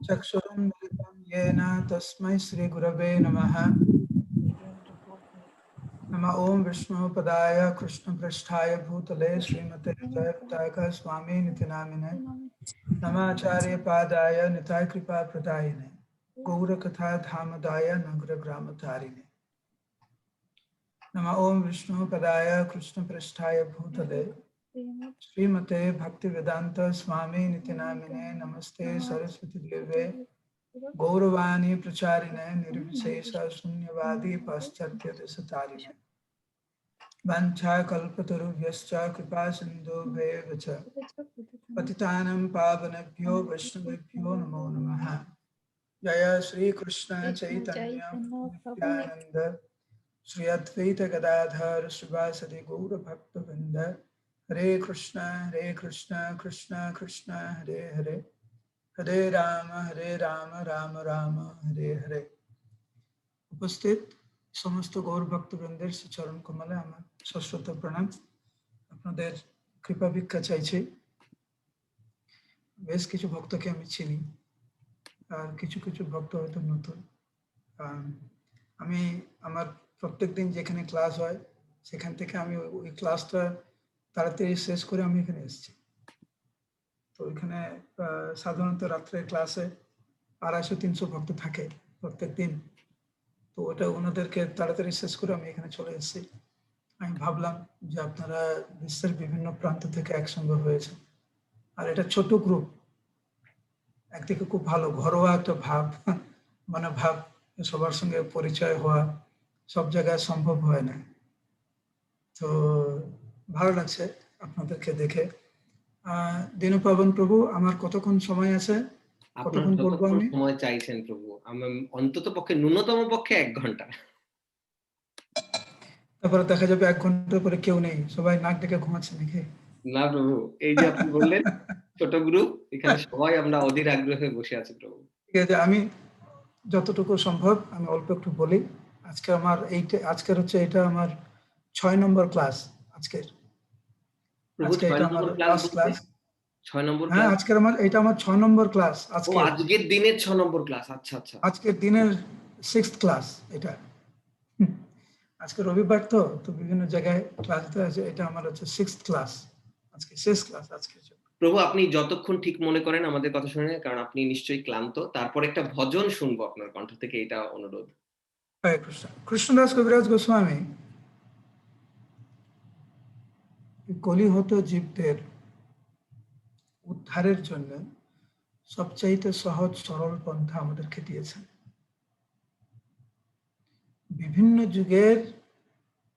चक्षुरुन्मिलितं येन तस्मै श्रीगुरवे नमः। नमः ओं विष्णुपदाय कृष्णपृष्ठाय भूतले श्रीमते जयप्रताक स्वामी निति नामिने नमाचार्यपादाय निताय कृपाप्रदायिने गौरकथा धामदाय नगरग्रामतारिणे नमः ओं विष्णुपदाय कृष्णपृष्ठाय भूतले श्रीमते भक्तिवेदांत स्वामी निति नामिने नमस्ते सरस्वती देवे गौरवाणी प्रचारिणे निर्विशेष शून्यवादी पाश्चात्य देशतारिणे वंशाकल्पतरुभ्यश्च कृपा सिन्धुभ्येव च पतितानां पावनेभ्यो वैष्णवेभ्यो नमो नमः। जय श्री कृष्ण चैतन्य नित्यानंद श्री अद्वैत गदाधर श्रीवासदि गौर भक्तवृंद हरे कृष्ण कृष्ण कृष्ण हरे हरे हरे राम राम राम हरे हरे। उपस्थित समस्त गौर भक्तवृंदेर चरण कमले आमार सश्रद्ध प्रणाम। আপনাদের কৃপা ভিক্ষা চাইছি। বেশ কিছু ভক্তকে আমি চিনি আর কিছু কিছু ভক্ত হয়তো নতুন। আমি আমার প্রত্যেকদিন যেখানে ক্লাস হয় সেখান থেকে আমি ওই ক্লাসটা তাড়াতাড়ি শেষ করে আমি এখানে এসেছি। তো এখানে সাধারণত রাত্রে ক্লাসে 250-300 ভক্ত থাকে প্রত্যেকদিন। তো ওটা ওনাদেরকে তাড়াতাড়ি শেষ করে আমি এখানে চলে এসেছি। আমি ভাবলাম যে আপনারা বিশ্বের বিভিন্ন প্রান্ত থেকে একসঙ্গে হয়েছে আর এটা ছোট গ্রুপ, একদিকে খুব ভালো ঘরোয়া একটা ভাব মানে ভাব সবার সঙ্গে পরিচয় হওয়া সব জায়গায় সম্ভব হয় না। তো ভালো লাগছে আপনাদেরকে দেখে। দীনপাবন প্রভু, আমার কতক্ষণ সময় আছে? কতক্ষণ বলবো আমি? সময় চাইছেন প্রভু? আমি অন্তত পক্ষে ন্যূনতম পক্ষে 1 ঘন্টা। তারপরে দেখা যাবে 1 ঘন্টা পরে কেউ নেই, সবাই নাক ডেকে ঘুমাচ্ছে নাকি? না প্রভু, এই যে আপনি বললেন ছোট গ্রুপ, এখানে সবাই আমরা অধীর আগ্রহে বসে আছি প্রভু। ঠিক আছে, আমি যতটুকু সম্ভব আমি অল্প একটু বলি। আজকের হচ্ছে এটা আমার 6 নম্বর ক্লাস। আজকের এটা আমার লাস্ট ক্লাস। 6 নম্বর হ্যাঁ, ক্লাস। আজকের আমার 6 নম্বর ক্লাস। আজকের দিনের 6 নম্বর ক্লাস। আচ্ছা আচ্ছা, আজকের দিনের 6th ক্লাস এটা। আজকে রবিবার তো বিভিন্ন জায়গায় ক্লাস দিতে আছে। এটা আমার হচ্ছে 6th ক্লাস, আজকে শেষ ক্লাস আজকের জন্য। প্রভু, আপনি যতক্ষণ ঠিক মনে করেন আমাদের কথা শুনে, কারণ আপনি নিশ্চয়ই ক্লান্ত। তারপর একটা ভজন শুনবো আপনার কণ্ঠ থেকে, এটা অনুরোধ। হরে কৃষ্ণ। কৃষ্ণদাস কবিরাজ গোস্বামী কলিহত জীবদের উদ্ধারের জন্য সবচাইতে সহজ সরল পন্থা আমাদেরকে দিয়েছেন। বিভিন্ন যুগের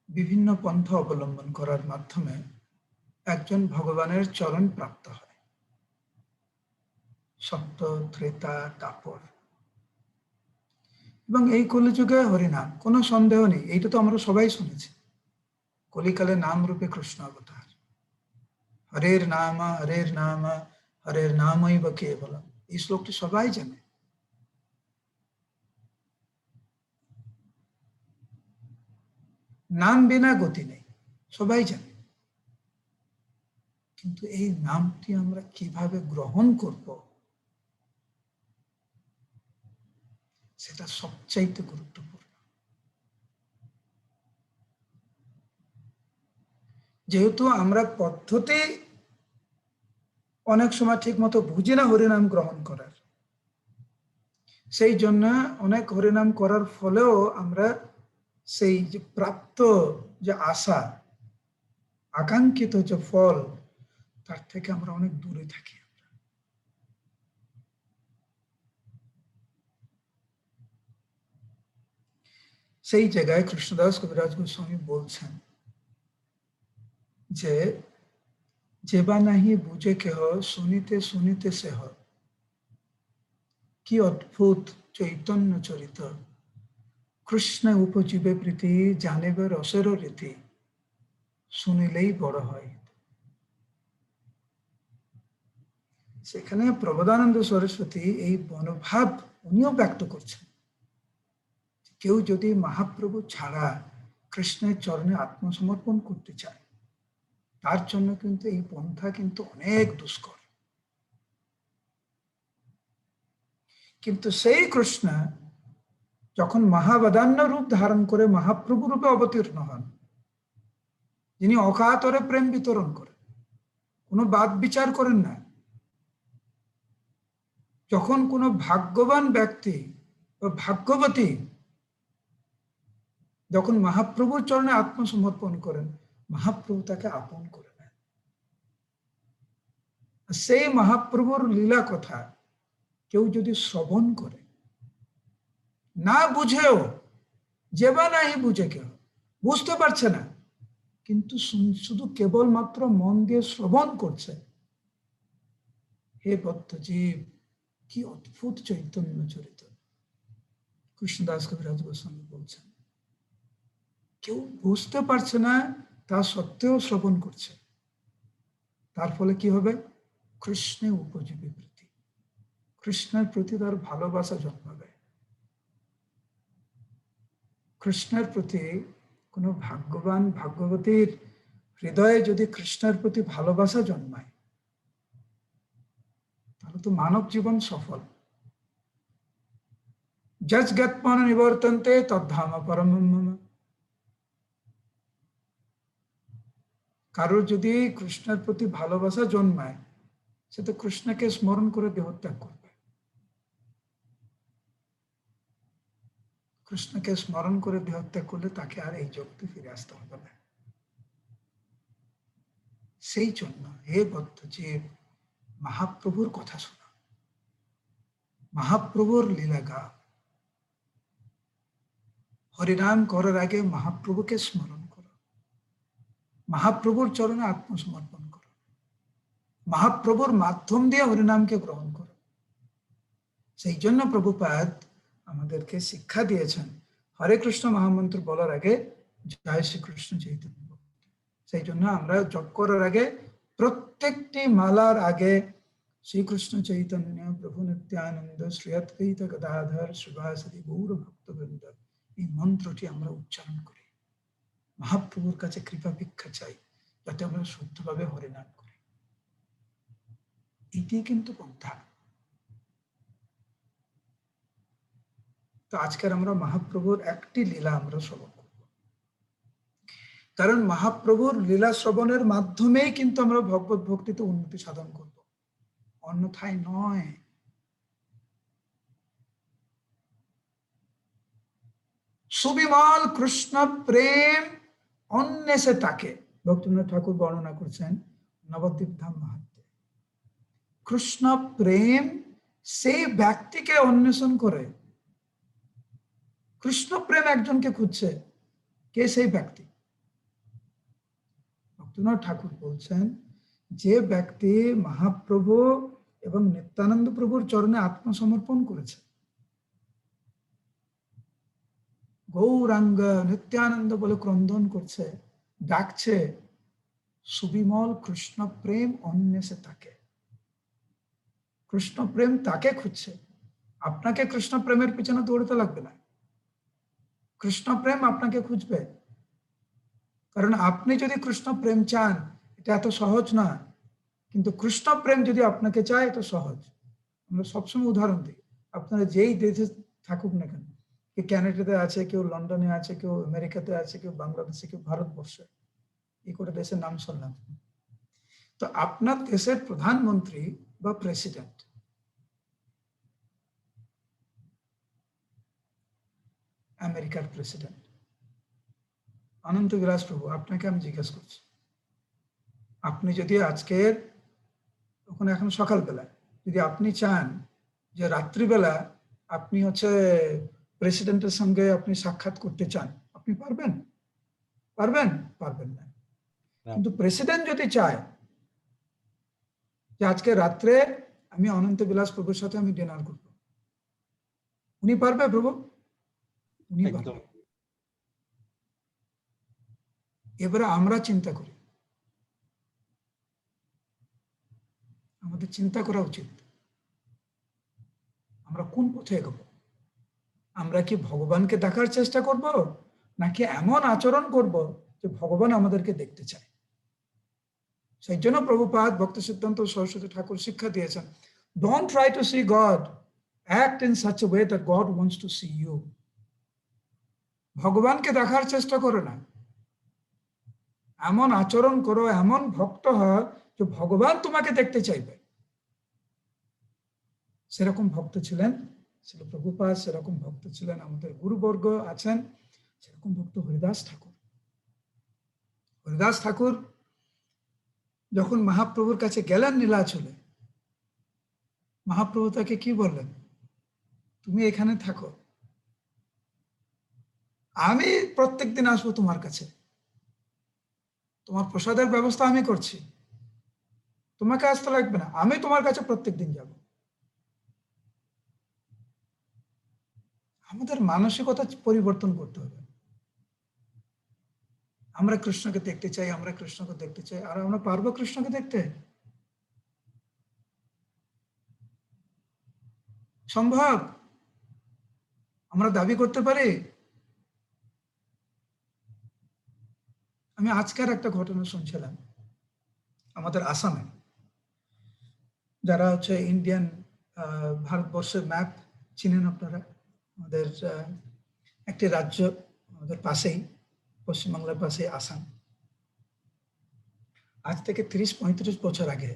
বিভিন্ন পন্থা অবলম্বন করার মাধ্যমে একজন ভগবানের চরণ প্রাপ্ত হয়। সত্য, ত্রেতা, দাপর এবং এই কলিযুগে হরিনাম, কোনো সন্দেহ নেই, এইটা তো আমরা সবাই শুনেছি। কলিকালে নাম রূপে কৃষ্ণ অবতার। হরের নাম হরের নামৈব কেবলম, এই শ্লোকটি সবাই জানে। নাম বিনা গতি নেই, সবাই জানে। কিন্তু এই নামটি আমরা কিভাবে গ্রহণ করব, সেটা সবচাইতে গুরুত্বপূর্ণ। যেহেতু আমরা পদ্ধতি অনেক সময় ঠিক মতো বুঝি না হরিনাম গ্রহণ করার, সেই জন্য অনেক হরিনাম করার ফলেও আমরা সেই যে প্রাপ্ত যে আশা, আকাঙ্ক্ষিত যে ফল, তার থেকে আমরা অনেক দূরে থাকি। সেই জায়গায় কৃষ্ণদাস কবিরাজ গোস্বামী বলছেন যে যেবা নাহি বুঝে কেহ শুনিতে শুনিতে সেহ, কি অদ্ভুত চৈতন্য চরিত, কৃষ্ণ উপজীবে প্রীতি জানিবে রসের রীতি, শুনিলেই বড় হয়। সেখানে প্রবোধানন্দ সরস্বতী এই মনোভাব উনিও ব্যক্ত করছেন। কেউ যদি মহাপ্রভু ছাড়া কৃষ্ণের চরণে আত্মসমর্পণ করতে চায়, তার জন্য কিন্তু এই পন্থা কিন্তু অনেক দুষ্কর। কিন্তু সেই কৃষ্ণ যখন মহাবদান্য রূপ ধারণ করে মহাপ্রভু রূপে অবতীর্ণ হন, যিনি অকাতরে প্রেম বিতরণ করেন, কোনো বাদ বিচার করেন না, যখন কোনো ভাগ্যবান ব্যক্তি বা ভাগ্যবতী যখন মহাপ্রভুর চরণে আত্মসমর্পণ করেন, মহাপ্রভু তাকে আপন করে নেন। সেই মহাপ্রভুর লীলা কথা কেউ যদি শ্রবণ করে, না বুঝেও, যে বা নাই বুঝে, কেউ বুঝতে পারছে না, কিন্তু শুধু কেবলমাত্র মন দিয়ে শ্রবণ করছে, হে বদ্ধ জীব, কি অদ্ভুত চৈতন্য চরিত। কৃষ্ণদাস কবিরাজ গোস্বামী বলছেন, কেউ বুঝতে পারছে না, তা সত্ত্বেও শ্রবণ করছে। তার ফলে কি হবে? কৃষ্ণে উপজীবী প্রীতি, কৃষ্ণের প্রতি তার ভালোবাসা জন্মাবে। কৃষ্ণের প্রতি কোনো ভাগ্যবান ভাগ্যবতীর হৃদয়ে যদি কৃষ্ণের প্রতি ভালোবাসা জন্মায়, তাহলে তো মানব জীবন সফল। যজ্ঞাত্মন নিবর্তন্তে তদ্ধাম পরমম মম। কারোর যদি কৃষ্ণের প্রতি ভালোবাসা জন্মায়, সে তো কৃষ্ণকে স্মরণ করে দেহত্যাগ করবে। কৃষ্ণকে স্মরণ করে দেহত্যাগ করলে তাকে আর এই জগতে ফিরে আসতে হবে না। সেই জন্য হে বদ্ধ জীব, মহাপ্রভুর কথা শোনা, মহাপ্রভুর লীলা গা। হরিনাম করার আগে মহাপ্রভুকে স্মরণ করো, মহাপ্রভুর চরণে আত্মসমর্পণ করো, মহাপ্রভুর মাধ্যম দিয়ে হরিনামকে গ্রহণ করো। সেই জন্য প্রভুপাদ আমাদেরকে শিক্ষা দিয়েছেন, হরে কৃষ্ণ মহামন্ত্র বলার আগে জয় শ্রীকৃষ্ণ চৈতন্য। সেই জন্য আমরা জপ করার আগে প্রত্যেকটি মালার আগে শ্রীকৃষ্ণ চৈতন্য প্রভু নিত্যানন্দ শ্রী অদ্বৈত গদাধর শ্রীবাসদি গৌর ভক্তবৃন্দ, এই মন্ত্রটি আমরা উচ্চারণ করি। মহাপ্রভুর কাছে কৃপা ভিক্ষা চাই, যাতে আমরা শুদ্ধভাবে হরিনাম করি। এটি কিন্তু পন্থা। তো আজকের আমরা মহাপ্রভুর একটি লীলা আমরা শ্রবণ করব, কারণ মহাপ্রভুর লীলা শ্রবণের মাধ্যমেই কিন্তু আমরা ভগবত ভক্তিতে উন্নতি সাধন করব, অন্যথায় নয়। সুবিমল কৃষ্ণ প্রেম অন্বেষে তাকে, ভক্তিনাথ ঠাকুর বর্ণনা করছেন নবদ্বীপ ধাম মাহাত্ম্যে। কৃষ্ণ প্রেম সেই ব্যক্তিকে অন্বেষণ করে। কৃষ্ণ প্রেম একজনকে খুঁজছে, কে সেই ব্যক্তি? ভক্তিনাথ ঠাকুর বলছেন, যে ব্যক্তি মহাপ্রভু এবং নিত্যানন্দ প্রভুর চরণে আত্মসমর্পণ করেছে, গৌরাঙ্গ নিত্যানন্দ বলে ক্রন্দন করছে, ডাকছে, সুবিমল কৃষ্ণ প্রেম অন্বেষে তাকে। কৃষ্ণ প্রেম তাকে খুঁজছে। আপনাকে কৃষ্ণ প্রেমের পিছনে দৌড়তে লাগবে না, কৃষ্ণ প্রেম আপনাকে খুঁজবে। কারণ আপনি যদি কৃষ্ণ প্রেম চান, এটা এত সহজ না, কিন্তু কৃষ্ণ প্রেম যদি আপনাকে চায়, এটা সহজ। আমরা সবসময় উদাহরণ দিই, আপনারা যেই দেশে থাকুক না কেন, কেউ ক্যানাডাতে আছে, কেউ লন্ডনে আছে, কেউ আমেরিকাতে আছে, কেউ বাংলাদেশে, কেউ ভারতবর্ষে, এই করে দেশের নাম শুনলাম। তো আপনার দেশের প্রধানমন্ত্রী বা প্রেসিডেন্ট, আমেরিকার প্রেসিডেন্ট অনন্ত বিলাস প্রভু, আপনাকে আমি জিজ্ঞেস করছি, আপনি যদি আজকের, ওখানে এখন সকালবেলা, যদি আপনি চান যে রাত্রিবেলা আপনি প্রেসিডেন্টের সঙ্গে আপনি সাক্ষাৎ করতে চান, আপনি পারবেন? পারবেন? পারবেন না। কিন্তু প্রেসিডেন্ট যদি চায় যে আজকে রাত্রে আমি অনন্ত বিলাস প্রভুর সাথে আমি ডিনার করব, উনি পারবে প্রভু? উনি পারবে। এবারে আমরা চিন্তা করি, আমাদের চিন্তা করা উচিত, আমরা কোন পথে এগোবো? আমরা কি ভগবানকে দেখার চেষ্টা করব, নাকি এমন আচরণ করব যে ভগবান আমাদেরকে দেখতে চায়? সেই জন্য প্রভুপাদ ভক্ত সিদ্ধান্ত সরস্বতী ঠাকুর শিক্ষা দিয়েছেন, don't try to see God, Act in such a way that God wants to see you. ভগবানকে দেখার চেষ্টা করো না, এমন আচরণ করো, এমন ভক্ত হও যে ভগবান তোমাকে দেখতে চাইবে। সেরকম ভক্ত ছিলেন শ্রীল প্রভুপাদ, সেরকম ভক্ত ছিলেন আমাদের গুরুবর্গ আছেন, সেরকম ভক্ত হরিদাস ঠাকুর। হরিদাস ঠাকুর যখন মহাপ্রভুর কাছে গেলেন নীলাচলে, মহাপ্রভু তাকে কি বললেন? তুমি এখানে থাকো, আমি প্রত্যেকদিন আসবো তোমার কাছে, তোমার প্রসাদের ব্যবস্থা আমি করছি, তোমাকে আসতে লাগবে না, আমি তোমার কাছে প্রত্যেকদিন যাব। আমাদের মানসিকতা পরিবর্তন করতে হবে। আমরা কৃষ্ণকে দেখতে চাই, আমরা কৃষ্ণকে দেখতে চাই, আর আমরা পারবো কৃষ্ণকে দেখতে? সম্ভব? আমরা দাবি করতে পারি? আমি আজকের একটা ঘটনা শুনছিলাম আমাদের আসামে, যারা হচ্ছে ইন্ডিয়ান ভারতবর্ষের ম্যাপ চিনেন আপনারা, আমাদের একটি রাজ্য আমাদের পাশেই, পশ্চিমবাংলার পাশে আসাম। আজ থেকে 30-35 বছর আগে,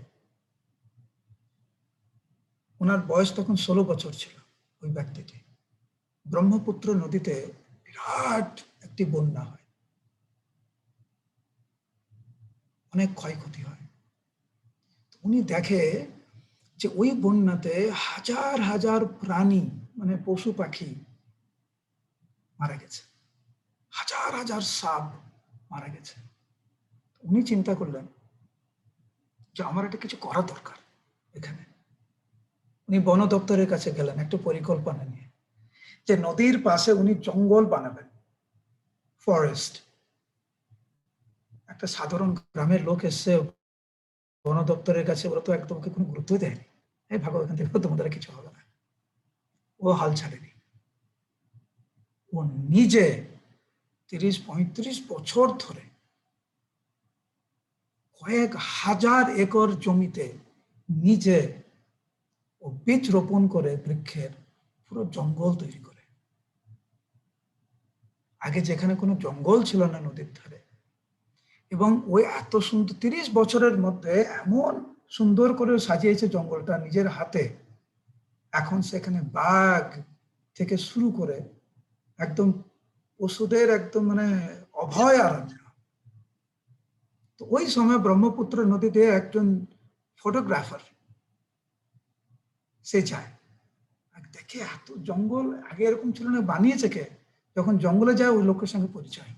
ওনার বয়স তখন 16 বছর ছিল, ওই ব্যক্তিটি, ব্রহ্মপুত্র নদীতে বিরাট একটি বন্যা হয়, অনেক ক্ষয়ক্ষতি হয়। উনি দেখে যে ওই বন্যাতে হাজার হাজার প্রাণী, মানে পশু পাখি মারা গেছে, হাজার হাজার সাপ মারা গেছে। উনি চিন্তা করলেন যে আমার এটা কিছু করা দরকার এখানে। উনি বন দপ্তরের কাছে গেলেন একটা পরিকল্পনা নিয়ে, যে নদীর পাশে উনি জঙ্গল বানাবেন, ফরেস্ট। একটা সাধারণ গ্রামের লোক এসে বন দপ্তরের কাছে, ওরা তো একদম কোনো গুরুত্ব দেয়নি, এই ভাগো এখান থেকে, তোমাদের কিছু হবে না। ও হাল ছাড়েনি, ও নিজে 30-35 বছর ধরে কয়েক হাজার একর জমিতে নিজে ও বীজ রোপণ করে বৃক্ষের পুরো জঙ্গল তৈরি করে। আগে যেখানে কোনো জঙ্গল ছিল না নদীর ধারে, এবং ওই এত সুন্দর 30 বছরের মধ্যে এমন সুন্দর করে সাজিয়েছে জঙ্গলটা নিজের হাতে। এখন সেখানে বাঘ থেকে শুরু করে একদম পশুদের একদম মানে অভয় আরণ্য। তো ওই সময় ব্রহ্মপুত্র নদীতে একজন ফটোগ্রাফার সে যায়, দেখে এত জঙ্গল আগে এরকম ছিল না, বানিয়েছে কে? যখন জঙ্গলে যায় ওই লোকের সঙ্গে পরিচয় হয়।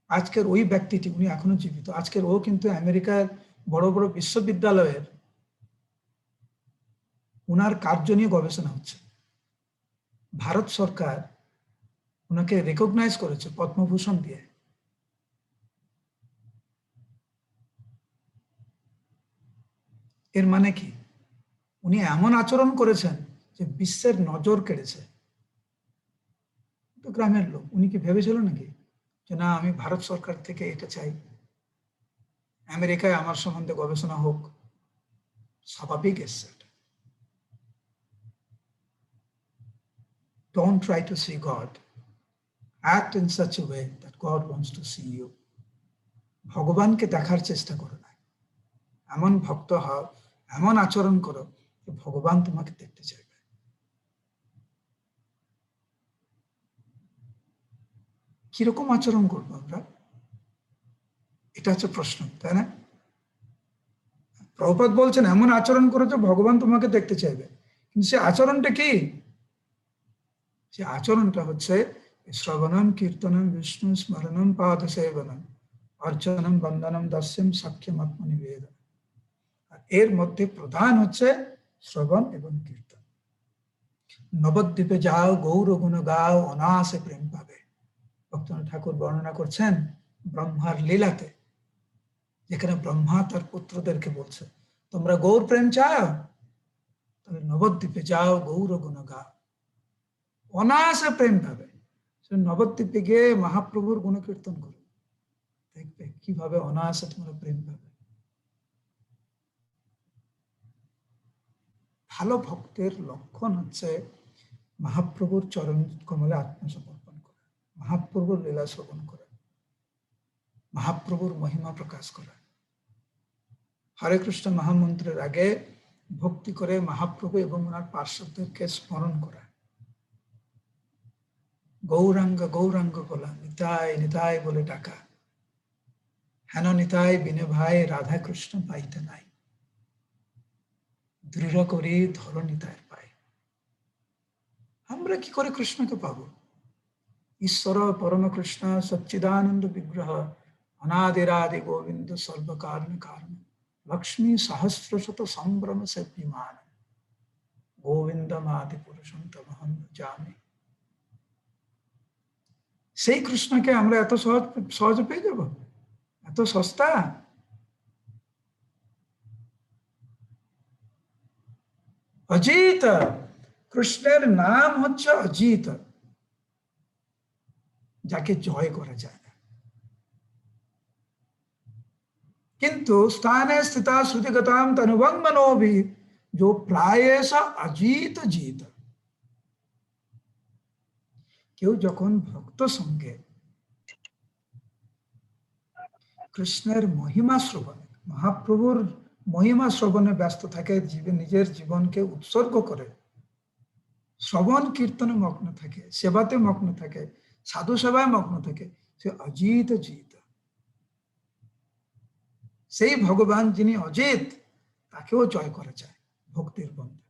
আজকের ওই ব্যক্তিটি, উনি এখনো জীবিত, আজকের ও কিন্তু আমেরিকার বড় বড় বিশ্ববিদ্যালয়ের ওনার কার্য নিয়ে গবেষণা হচ্ছে। ভারত সরকার ওনাকে রেকগনাইজ করেছে পদ্মভূষণ দিয়ে। এর মানে কি? উনি এমন আচরণ করেছেন যে বিশ্বের নজর কেড়েছে। তো গ্রামের লোক, উনি কি ভেবেছিল নাকি যে না আমি ভারত সরকার থেকে এটা চাই, আমেরিকায় আমার সম্বন্ধে গবেষণা হোক? স্বাভাবিক এসছে। Don't try to see God. Act in such a way that God wants to see you. ভগবানকে দেখার চেষ্টা করো না, এমন ভক্ত হও, এমন আচরণ করো যে ভগবান তোমাকে দেখতে চাইবে। কিরকম আচরণ করবো আমরা? এটা হচ্ছে প্রশ্ন, তাই না? প্রভুপাদ বলছেন এমন আচরণ করো যে ভগবান তোমাকে দেখতে চাইবে, কিন্তু সে আচরণটা কি? সে আচরণটা হচ্ছে শ্রবণম কীর্তনম বিষ্ণু স্মরণম পাদ সেবনম অর্চনম বন্দনম দাস্যম সাক্ষম আত্মনিবেদন। আর এর মধ্যে প্রধান হচ্ছে শ্রবণ এবং কীর্তন। নবদ্বীপে যাও, গৌর গুণ গাও, অনায়াসে প্রেম পাবে। ভক্তনাথ ঠাকুর বর্ণনা করছেন ব্রহ্মার লীলাতে, যেখানে ব্রহ্মা তার পুত্রদেরকে বলছে তোমরা গৌর প্রেম চাও, তাহলে নবদ্বীপে যাও, গৌর গুণ গাও, অনায়াসে প্রেম পাবে। নবদ্বীপে গিয়ে মহাপ্রভুর গুণকীর্তন করো, দেখবে কিভাবে অনায়াসে তোমরা প্রেম পাবে। ভালো ভক্তের লক্ষণ হচ্ছে মহাপ্রভুর চরণ কমলে আত্মসমর্পণ করা, মহাপ্রভুর লীলা শ্রবণ করা, মহাপ্রভুর মহিমা প্রকাশ করা। হরে কৃষ্ণ মহামন্ত্রের আগে ভক্তি করে মহাপ্রভু এবং ওনার পার্শ্বদেরকে স্মরণ করা। গৌরাঙ্গ গৌরাঙ্গ বলা, নিতাই নিতাই বলে ডাকা, হেন নিতাই বিনে ভাই রাধা কৃষ্ণ পাইতে নাই, দৃঢ় করি ধর নিতায়ের পায়। আমরা কি করে কৃষ্ণকে পাবো? ঈশ্বর পরম কৃষ্ণ সচ্চিদানন্দ বিগ্রহ, অনাদিরাদি গোবিন্দ সর্বকারণ কারণ, লক্ষ্মী সহস্রশত সম্ভ্রম সেবিমান, গোবিন্দমাদি পুরুষম তমহম জামি। সেই কৃষ্ণকে আমরা এত সহজে পেয়ে যাব? এত সস্তা? অজিত, কৃষ্ণের নাম হচ্ছে অজিত, যাকে জয় করা যায় না। কিন্তু স্থানে স্থিতা শ্রুতিগতাম তনুবং मनोभि, जो प्रायश अजीत जीत। কেউ যখন ভক্ত সঙ্গে কৃষ্ণের মহিমা শ্রবণে, মহাপ্রভুর মহিমা শ্রবণে ব্যস্ত থাকে, নিজের জীবনকে উৎসর্গ করে শ্রবণ কীর্তনে মগ্ন থাকে, সেবাতে মগ্ন থাকে, সাধু সেবায় মগ্ন থাকে, সে অজিত জিত। সেই ভগবান যিনি অজিত, তাকেও জয় করা যায় ভক্তির বন্ধনে।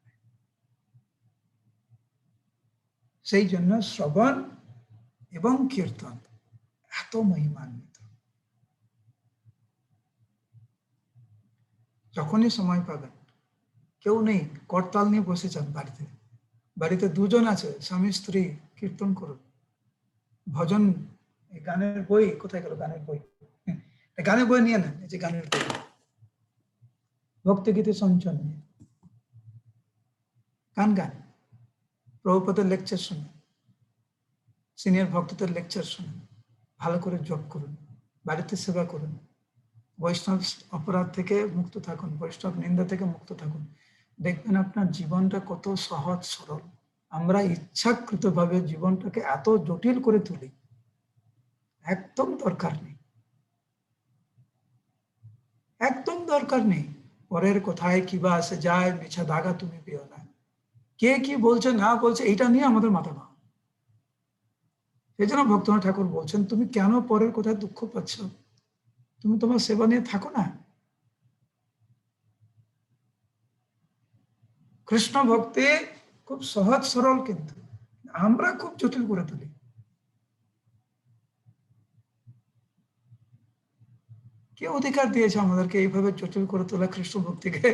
সেই জন্য শ্রবণ এবং কীর্তন এত মহিমান্বিত। যখনই সময় পাবেন, কেউ নেই, করতাল নিয়ে বসে যান বাড়িতে, বাড়িতে দুজন আছে স্বামী স্ত্রী, কীর্তন করুন, ভজন, গানের বই কোথায় গেল? গানের বই, গানের বই নিয়ে নেন, এই যে গানের বই, ভক্তিগীতি সঞ্চয় নিয়ে গান গান, প্রভুপাদের লেকচার শুনুন, সিনিয়র ভক্তদের লেকচার শুনুন, ভালো করে জপ করুন, বাড়িতে সেবা করুন, বৈষ্ণব অপরাধ থেকে মুক্ত থাকুন, বৈষ্ণব নিন্দা থেকে মুক্ত থাকুন। দেখবেন আপনার জীবনটা কত সহজ সরল। আমরা ইচ্ছাকৃতভাবে জীবনটাকে এত জটিল করে তুলি, একদম দরকার নেই, একদম দরকার নেই। পরের কথায় কিবা আসে যায়, মিছা দাগা তুমি পেও না। কে কি বলছে না বলছে এইটা নিয়ে আমাদের মাথা ভাঙা। সেই জন্য ভক্তনাথ ঠাকুর বলছেন, তুমি কেন পরের কথায় দুঃখ পাচ্ছ? তুমি তোমার সেবা নিয়ে থাকো না। কৃষ্ণ ভক্তি খুব সহজ সরল, কিন্তু আমরা খুব জটিল করে তুলি। কে অধিকার দিয়েছে আমাদেরকে এইভাবে জটিল করে তোলা কৃষ্ণ ভক্তিকে?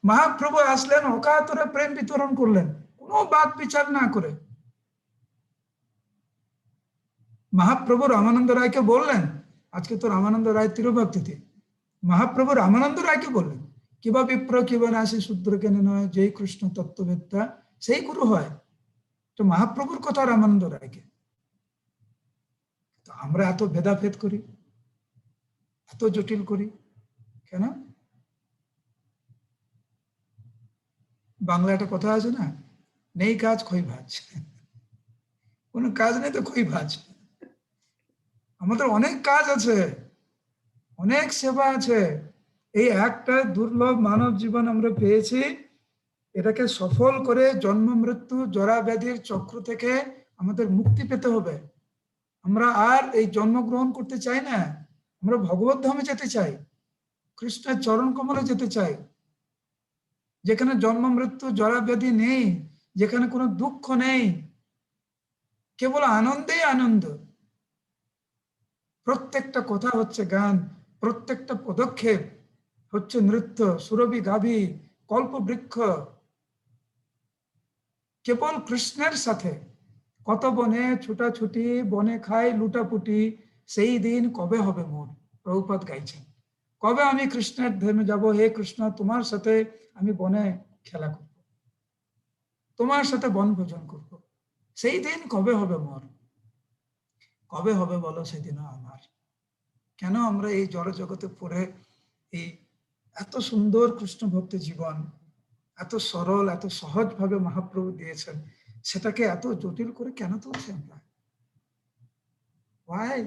মহাপ্রভু আসলেন, অকাতরে প্রেম বিতরণ করলেন, কোনো বাদ বিচার না করে। মহাপ্রভু রামানন্দ রায়কে বললেন, আজকে তো রামানন্দ রায় তিরুভক্তিতে, মহাপ্রভু রামানন্দ রায়কে বললেন, কিবা বিপ্র কিবা নাসি শূদ্র কেন নয়, যেই কৃষ্ণ তত্ত্ববেত্তা সেই গুরু হয়। তো মহাপ্রভুর কথা রামানন্দ রায়কে। তো আমরা এত ভেদাভেদ করি, এত জটিল করি কেন? বাংলা একটা কথা আছে না, নেই কাজ খই ভাজ। কোনো কাজ নেই তো খই ভাজ। আমাদের অনেক কাজ আছে, অনেক সেবা আছে। এই একটা দুর্লভ মানব জীবন আমরা পেয়েছি, এটাকে সফল করে জন্ম মৃত্যু জরা ব্যাধির চক্র থেকে আমাদের মুক্তি পেতে হবে। আমরা আর এই জন্মগ্রহণ করতে চাই না, আমরা ভগবত ধামে যেতে চাই, কৃষ্ণের চরণ কমলে যেতে চাই, যেখানে জন্ম মৃত্যু জরা ব্যাধি নেই, যেখানে কোনো দুঃখ নেই, কেবল আনন্দেই আনন্দ। প্রত্যেকটা কথা হচ্ছে গান, প্রত্যেকটা পদক্ষেপ হচ্ছে নৃত্য, সুরভি গাভী, কল্পবৃক্ষ, কেবল কৃষ্ণের সাথে। কত বনে ছুটাছুটি, বনে খাই লুটাপুটি, সেই দিন কবে হবে মোর? প্রভুপাদ গাইছেন, কবে আমি কৃষ্ণের ধামে যাব? হে কৃষ্ণ, তোমার সাথে আমি বনে খেলা করব, তোমার সাথে বনভোজন করব, সেই দিন কবে হবে মোর? কবে হবে বলো সেদিনও আমার? কেন আমরা এই জড় জগতে পড়ে এই এত সুন্দর কৃষ্ণ ভক্তি জীবন এত সরল, এত সহজ ভাবে মহাপ্রভু দিয়েছেন, সেটাকে এত জটিল করে কেন তুলছি আমরা? Why?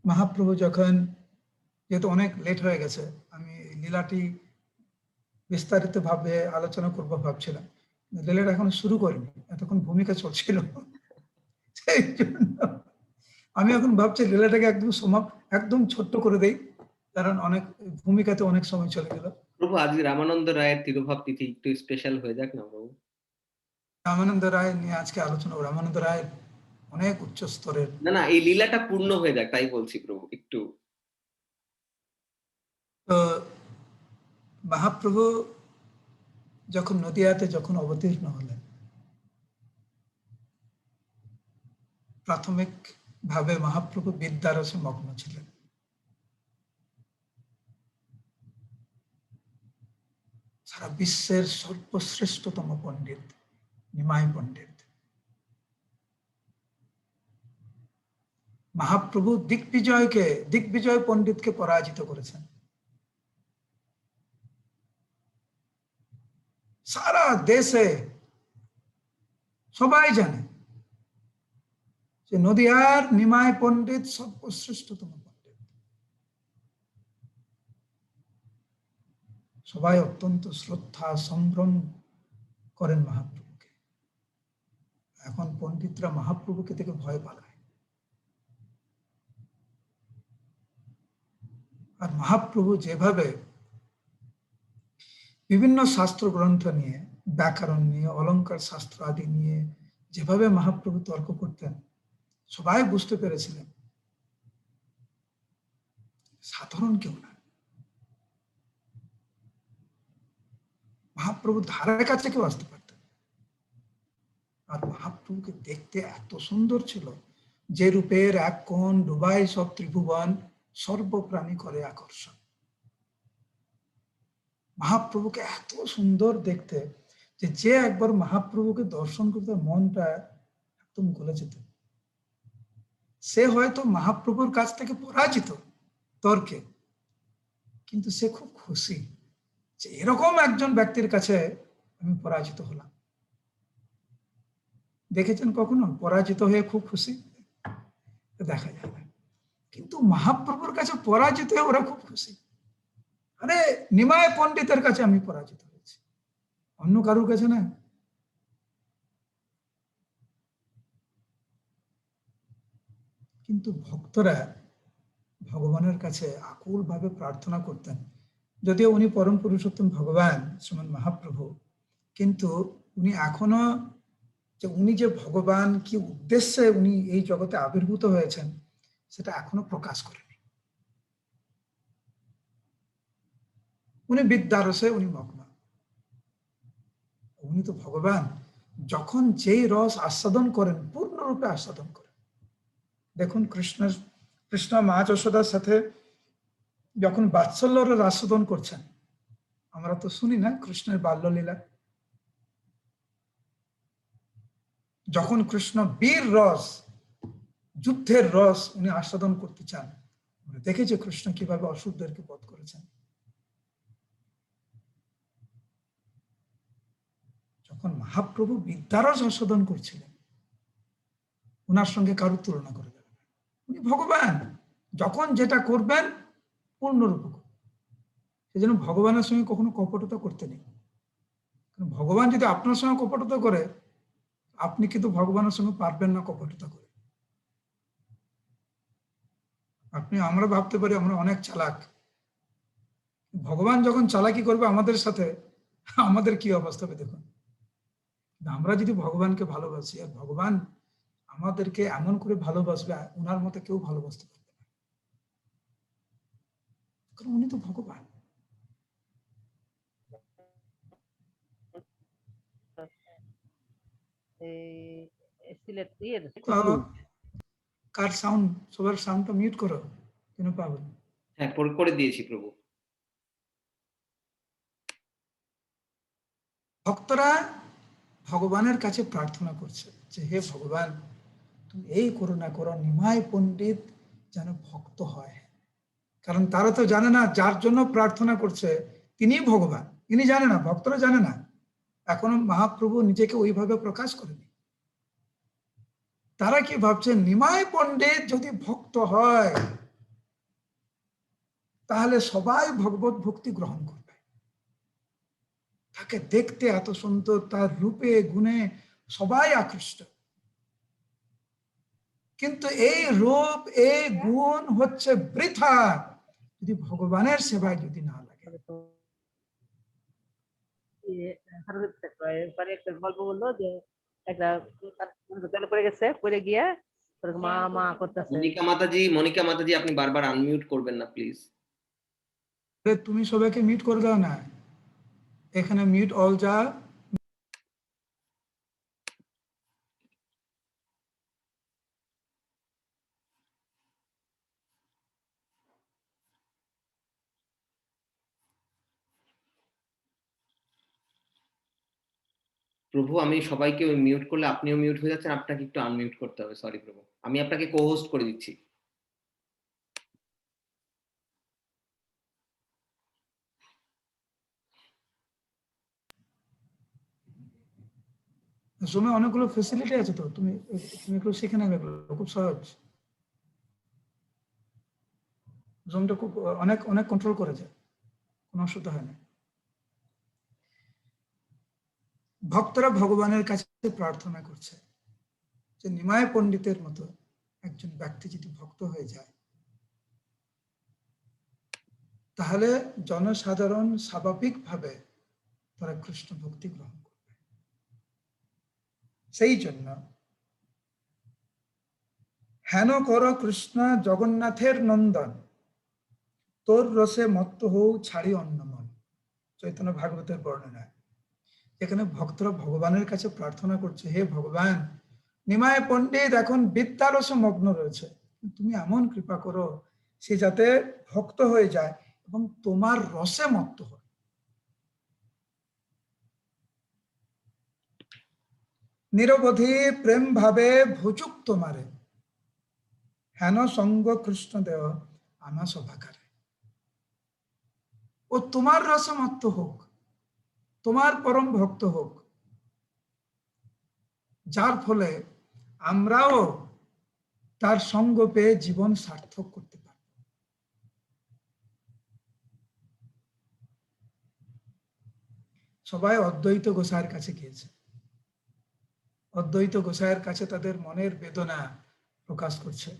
মহাপ্রভু যখন, যেহেতু অনেক লেট হয়ে গেছে, আমি লীলাটি বিস্তারিত ভাবে আলোচনা করবো ভাবছিলাম, লীলাটা এখন শুরু করিনি, এতক্ষণ ভূমিকা চলছিল। সেই জন্য আমি এখন ভাবছি লীলাটাকে একদম ছোট্ট করে দেই, কারণ অনেক ভূমিকাতে অনেক সময় চলে গেল। প্রভু আজকে রামানন্দ রায়ের তিরোভাব তিথি, একটু স্পেশাল হয়ে যাক না প্রভু? রামানন্দ রায় নিয়ে আজকে আলোচনা। রামানন্দ রায় অনেক উচ্চ স্তরের। না, এই লীলাটা পূর্ণ হয়ে যাক, তাই বলছি প্রভু একটু। তো মহাপ্রভু যখন নদিয়াতে অবতীর্ণ হলেন, প্রাথমিক ভাবে মহাপ্রভু বিদ্যারসে মগ্ন ছিলেন। সারা বিশ্বের সর্বশ্রেষ্ঠতম পণ্ডিত নিমাই পণ্ডিত মহাপ্রভু দিগ্বিজয় পণ্ডিতকে পরাজিত করেছেন। সারা দেশে সবাই জানে যে নদিয়ার নিমাই পণ্ডিত সর্বশ্রেষ্ঠতম পণ্ডিত। সবাই অত্যন্ত শ্রদ্ধা সম্ভ্রম করেন মহাপ্রভুকে। এখন পণ্ডিতরা মহাপ্রভুকে দেখে ভয় পালায়। আর মহাপ্রভু যেভাবে বিভিন্ন শাস্ত্র গ্রন্থ নিয়ে, ব্যাকরণ নিয়ে, অলঙ্কার শাস্ত্র আদি নিয়ে যেভাবে মহাপ্রভু তর্ক করতেন, সবাই বুঝতে পেরেছিলেন সাধারণ কেউ না, মহাপ্রভুর ধারে কাছে কেউ আসতে পারতেন। আর মহাপ্রভুকে দেখতে এত সুন্দর ছিল, যে রূপের এক কোণ ডুবাই সব ত্রিভুবন, সর্বপ্রাণী করে আকর্ষণ। মহাপ্রভুকে এত সুন্দর দেখতে যে একবার মহাপ্রভুকে দর্শন করতে মনটা একদম গলে যেত। সে হয়তো মহাপ্রভুর কাছ থেকে পরাজিত তর্কে, কিন্তু সে খুব খুশি যে এরকম একজন ব্যক্তির কাছে আমি পরাজিত হলাম। দেখেছেন কখনো পরাজিত হয়ে খুব খুশি? দেখা যায় না। কিন্তু মহাপ্রভুর কাছে পরাজিত হয়ে ওরা খুব খুশি। আরে নিমাই পণ্ডিতের কাছে আমি পরাজিত হয়েছি, অন্য কারোর কাছে না। কিন্তু ভক্তরা ভগবানের কাছে আকুল ভাবে প্রার্থনা করতেন। যদিও উনি পরম পুরুষোত্তম ভগবান শ্রীমান মহাপ্রভু, কিন্তু উনি এখনো উনি যে ভগবান, কি উদ্দেশ্যে উনি এই জগতে আবির্ভূত হয়েছেন, সেটা এখনো প্রকাশ করেনি। উনি বিদ্যারসে উনি মগ্ন। উনি তো ভগবান, যখন যেই রস আস্বাদন করেন পূর্ণরূপে আস্বাদন করেন। দেখুন কৃষ্ণ মা যশোদার সাথে যখন বাৎসল্যের আস্বাদন করছেন, আমরা তো শুনি না কৃষ্ণের বাল্যলীলা। যখন কৃষ্ণ বীর রস, যুদ্ধের রস উনি আস্বাদন করতে চান, দেখেছে কৃষ্ণ কিভাবে অসুরদেরকে বধ করেছেন। যখন মহাপ্রভু বিদ্যারস আস্বাদন করছিলেন, ওনার সঙ্গে কারোর তুলনা করে যাবে না। উনি ভগবান, যখন যেটা করবেন পূর্ণরূপ। সেই জন্য ভগবানের সঙ্গে কখনো কপটতা করতে নেই। ভগবান যদি আপনার সঙ্গে কপটতা করে, আপনি কিন্তু ভগবানের সঙ্গে পারবেন না কপটতা করে। আমরা ভাবতে পারি আমরা অনেক চালাক, ভগবান যখন চালাকি করবে আমাদের সাথে, আমাদের কি অবস্থা হবে দেখুন। আমরা যদি ভগবানকে ভালোবাসি, আর ভগবান আমাদেরকে এমন করে ভালোবাসবে, ওনার মতো কেউ ভালোবাসতে পারবে না, কারণ উনি তো ভগবান। কার সাউন্ড, সবার সাউন্ডটা মিউট করো, কেন পাবেন? হ্যাঁ, করে দিয়েছি প্রভু। ভক্তরা ভগবানের কাছে প্রার্থনা করছে যে হে ভগবান, তুমি এই করুণা করো নিমাই পণ্ডিত যেন ভক্ত হয়। কারণ তারা তো জানে না যার জন্য প্রার্থনা করছে তিনি ভগবান, তিনি জানে না, ভক্তরা জানে না, এখনো মহাপ্রভু নিজেকে ওইভাবে প্রকাশ করেনি। তারা কি ভাবছে নিমাই পণ্ডিত যদি ভক্ত হয় তাহলে সবাই ভগবত ভক্তি গ্রহণ করবে, তাকে দেখতে এত সুন্দর, তার রূপে গুণে সবাই আকৃষ্ট। কিন্তু এই রূপ এই গুণ হচ্ছে বৃথা যদি ভগবানের সেবায় যদি না লাগে। একটা গল্প বললো যে একটা জলে পড়ে গেছে, পড়ে গিয়ে মা মা করতেছে। মনিকা মাতাজি আপনি বারবার আনমিউট করবেন না প্লিজ। তুমি সবাইকে মিউট করে দাও না, এখানে মিউট অল যা। প্রভু আমি সবাইকে মিউট করলে আপনিও মিউট হয়ে যাচ্ছেন, আপনাকে একটু আনমিউট করতে হবে। সরি প্রভু, আমি আপনাকে কো-হোস্ট করে দিচ্ছি। জুমে অনেকগুলো ফেসিলিটি আছে, তো তুমি তুমি এগুলো শিখে নেবে, এগুলো খুব সহজ। জুমটা খুব অনেক অনেক কন্ট্রোল করে যায়, কোনো অসুবিধা হয় না। ভক্তরা ভগবানের কাছে প্রার্থনা করছে যে নিমাই পণ্ডিতের মতো একজন ব্যক্তি যদি ভক্ত হয়ে যায় তাহলে জনসাধারণ স্বাভাবিকভাবে তারা কৃষ্ণ ভক্তি গ্রহণ করবে। সেই জন্য হেন কর কৃষ্ণ জগন্নাথের নন্দন, তোর রসে মত্ত হও ছাড়ি অন্য মন। চৈতন্য ভাগবতের বর্ণনা, এখানে ভক্তরা ভগবানের কাছে প্রার্থনা করছে, হে ভগবান, নিমাই পণ্ডিত এখন বিদ্যারসে মগ্ন রয়েছে, তুমি এমন কৃপা করো সে যাতে ভক্ত হয়ে যায় এবং তোমার রসে মত্ত হয়। নিরবধি প্রেম ভাবে ভুচুক তোমারে, হেন সঙ্গ কৃষ্ণ দেও আমা সভাকারে। ও তোমার রসে মত্ত হোক, তোমার পরম ভক্ত হোক, যার ফলে আমরাও তার সঙ্গ পেয়ে জীবন সার্থক করতে পারব। সবাই অদ্বৈত গোসাইয়ের কাছে গিয়েছে, অদ্বৈত গোসাইয়ের কাছে তাদের মনের বেদনা প্রকাশ করছে।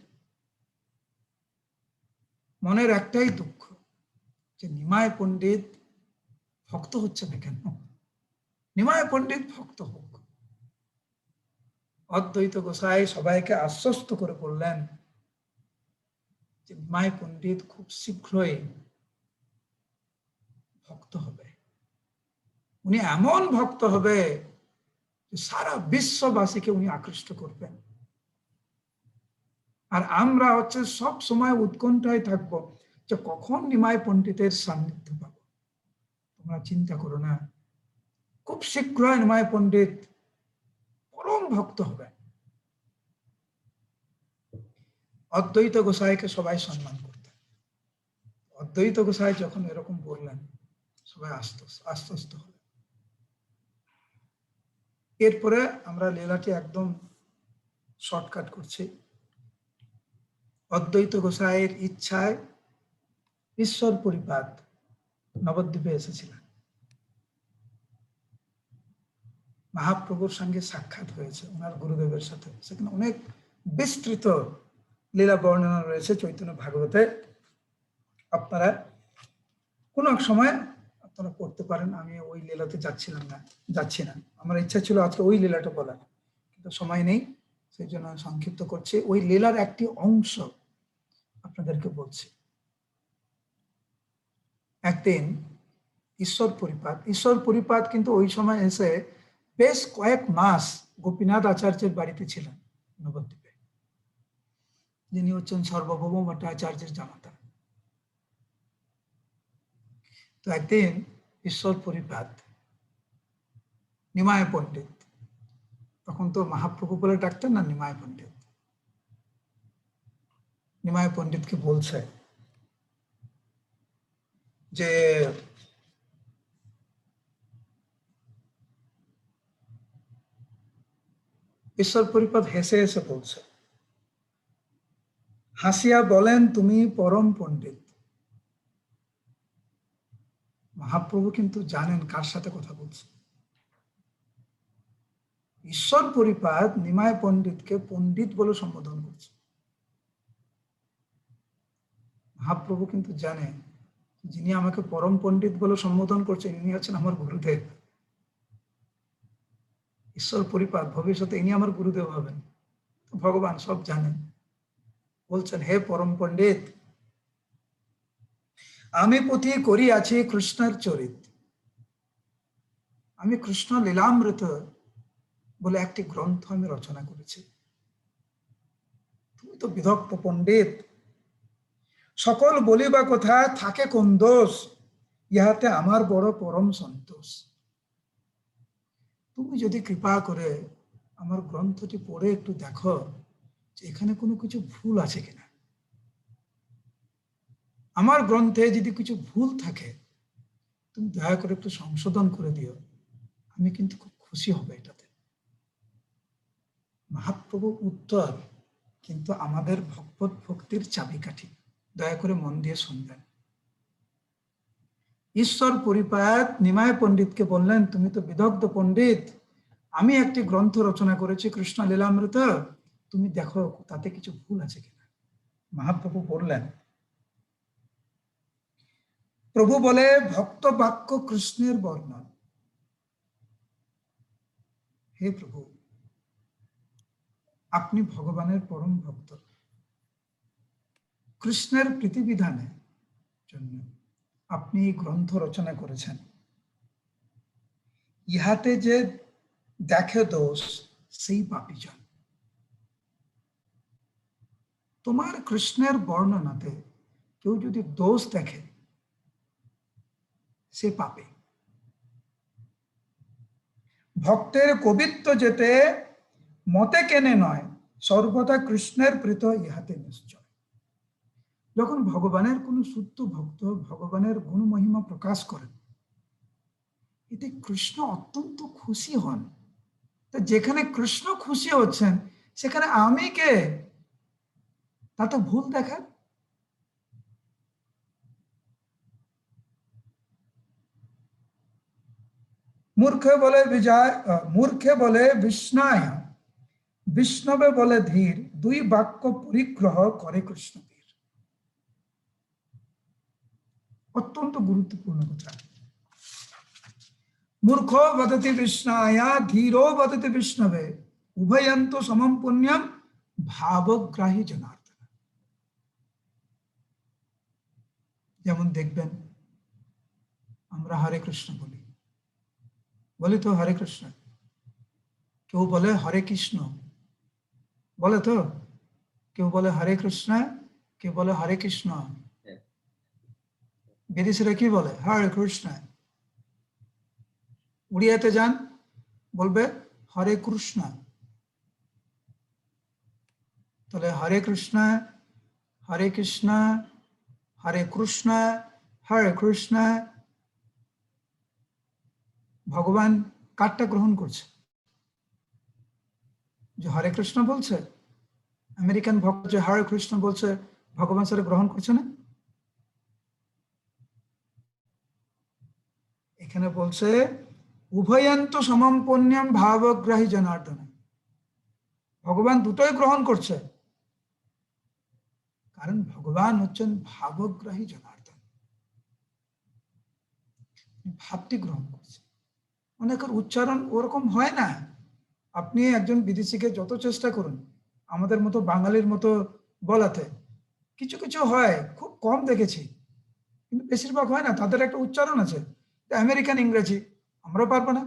মনের একটাই দুঃখ যে নিমাই পণ্ডিত ভক্ত হচ্ছে না কেন, নিমাই পণ্ডিত ভক্ত হোক। অদ্বৈত গোসাই সবাইকে আশ্বস্ত করে বললেন যে নিমাই পণ্ডিত খুব শীঘ্রই ভক্ত হবে, উনি এমন ভক্ত হবে যে সারা বিশ্ববাসীকে উনি আকৃষ্ট করবেন। আর আমরা হচ্ছে সব সময় উৎকণ্ঠায় থাকবো যে কখন নিমাই পণ্ডিতের সান্নিধ্য পাবো। তোমরা চিন্তা করো না, খুব শীঘ্রই নিমাই পণ্ডিত পরম ভক্ত হবে। অদ্বৈত গোসাইকে সবাই সম্মান করতেন। অদ্বৈত গোসাই যখন এরকম বললেন সবাই আশ্বস্ত হলেন। এরপরে আমরা লীলাটি একদম শর্টকাট করছি। অদ্বৈত গোসাইয়ের ইচ্ছায় ঈশ্বর পরিপাদ নবদ্বীপে এসেছিলেন, মহাপ্রভুর সঙ্গে সাক্ষাৎ হয়েছে ওনার গুরুদেবের সাথে। সেখানে অনেক বিস্তৃত লীলা বর্ণনা রয়েছে চৈতন্য ভাগবতে, আপনারা কোন এক সময় আপনারা পড়তে পারেন। আমি ওই লীলাতে যাচ্ছি না, আমার ইচ্ছা ছিল আজকে ওই লীলাটা বলার, কিন্তু সময় নেই, সেই জন্য সংক্ষিপ্ত করছি। ওই লীলার একটি অংশ আপনাদেরকে বলছি। একদিন ঈশ্বর পরিপাত কিন্তু ওই সময় এসে বেশ কয়েক মাস গোপীনাথ আচার্যের বাড়িতে ছিলেন নবদ্বীপে, যিনি হচ্ছেন সর্বভৌম ভট্টাচার্যের জামাতা। তো একদিন ঈশ্বর পরিপাত নিমাই পণ্ডিত, তখন তো মহাপ্রভু বলে ডাকতেন না, নিমাই পণ্ডিত, নিমাই পণ্ডিতকে বলছে যে ঈশ্বর পরিপাদ হেসে হেসে বলছে, হাসিয়া বলেন, তুমি পরম পণ্ডিত। মহাপ্রভু কিন্তু জানেন কার সাথে কথা বলছে। ঈশ্বর পরিপাদ নিমাই পণ্ডিতকে পণ্ডিত বলে সম্বোধন করছে। মহাপ্রভু কিন্তু জানেন যিনি আমাকে পরম পণ্ডিত বলে সম্বোধন করছেন ইনি হচ্ছেন আমার গুরুদেব। ঈশ্বর পরিপাদ ভবিষ্যতে ইনি আমার গুরুদেব হবেন। ভগবান সব জানেন, বলছেন, হে পরম পণ্ডিত, আমি পুঁথি করিয়াছি কৃষ্ণের চরিত। আমি কৃষ্ণ লীলামৃত বলে একটি গ্রন্থ আমি রচনা করেছি। তুমি তো বিদগ্ধ পণ্ডিত, সকল বলিবা কথা থাকে কোন দোষ, ইহাতে আমার বড় পরম সন্তোষ। তুমি যদি কৃপা করে আমার গ্রন্থটি পড়ে একটু দেখো যে এখানে কোনো কিছু ভুল আছে কিনা। আমার গ্রন্থে যদি কিছু ভুল থাকে তুমি দয়া করে একটু সংশোধন করে দিও, আমি কিন্তু খুব খুশি হব এটাতে। মহাপ্রভু উত্তর কিন্তু আমাদের ভগবত ভক্তির চাবিকাঠি, দয়া করে মন দিয়ে শুনবেন। ঈশ্বর পরিপাদ নিমাই পণ্ডিতকে বললেন, তুমি তো বিদগ্ধ পণ্ডিত, আমি একটি গ্রন্থ রচনা করেছি কৃষ্ণ লীলামৃত, তুমি দেখো তাতে কিছু ভুল আছে কিনা। মহাপ্রভু বললেন, প্রভু বলে, ভক্ত বাক্য কৃষ্ণের বর্ণন। হে প্রভু, আপনি ভগবানের পরম ভক্ত, কৃষ্ণের প্রীতিবিধানের জন্য আপনি এই গ্রন্থ রচনা করেছেন। ইহাতে যে দেখে দোষ সেই পাপীজন। তোমার কৃষ্ণের বর্ণনাতে কেউ যদি দোষ দেখে সে পাপে। ভক্তের কবিত্ব যেতে মতে কেনে নয়, সর্বদা কৃষ্ণের প্রীত ইহাতে নিশ্চয়। যখন ভগবানের কোন শুদ্ধ ভক্ত ভগবানের গুণ মহিমা প্রকাশ করেন, এতে কৃষ্ণ অত্যন্ত খুশি হন। তো যেখানে কৃষ্ণ খুশি হচ্ছেন সেখানে আমি কে তা তো ভুল দেখার। মূর্খে বলে বিষ্ণায়, বিষ্ণবে বলে ধীর, দুই বাক্য পরিগ্রহ করে কৃষ্ণবীর। অত্যন্ত গুরুত্বপূর্ণ কথা। মূর্খ বদতি বিষ্ণায়া, ধীরো বদতি বিষ্ণবে, উভয়ন্ত সমম পুণ্যম ভাবগ্রাহী জনার্দন। যেমন দেখবেন আমরা হরে কৃষ্ণ বলি তো হরে কৃষ্ণ, কেউ বলে হরে কৃষ্ণ বলে তো, কেউ বলে হরে কৃষ্ণ, কেউ বলে হরে কৃষ্ণ। বিদেশিরা কি বলে? হরে কৃষ্ণ। উড়িয়াতে যান বলবে হরে কৃষ্ণ। তাহলে হরে কৃষ্ণ, হরে কৃষ্ণ, হরে কৃষ্ণ, হরে কৃষ্ণ, ভগবান কারটা গ্রহণ করছে? যে হরে কৃষ্ণ বলছে, আমেরিকান ভক্ত যে হরে কৃষ্ণ বলছে, ভগবান সেটা গ্রহণ করছে না। এখানে বলছে উভয়ন্ত সমম পুণ্যম ভাবগ্রাহী জনার্দন। ভগবান দুটোই গ্রহণ করছে, কারণ ভগবান হচ্ছেন ভাবগ্রাহী জনার্দন, ভাবটি গ্রহণ করছে। অনেকের উচ্চারণ ওরকম হয় না। আপনি একজন বিদেশিকে যত চেষ্টা করুন আমাদের মতো বাঙালির মতো বলাতে, কিছু কিছু হয়, খুব কম দেখেছি, কিন্তু বেশিরভাগ হয় না। তাদের একটা উচ্চারণ আছে, আমেরিকান ইংরেজি, আমরা পারবো না।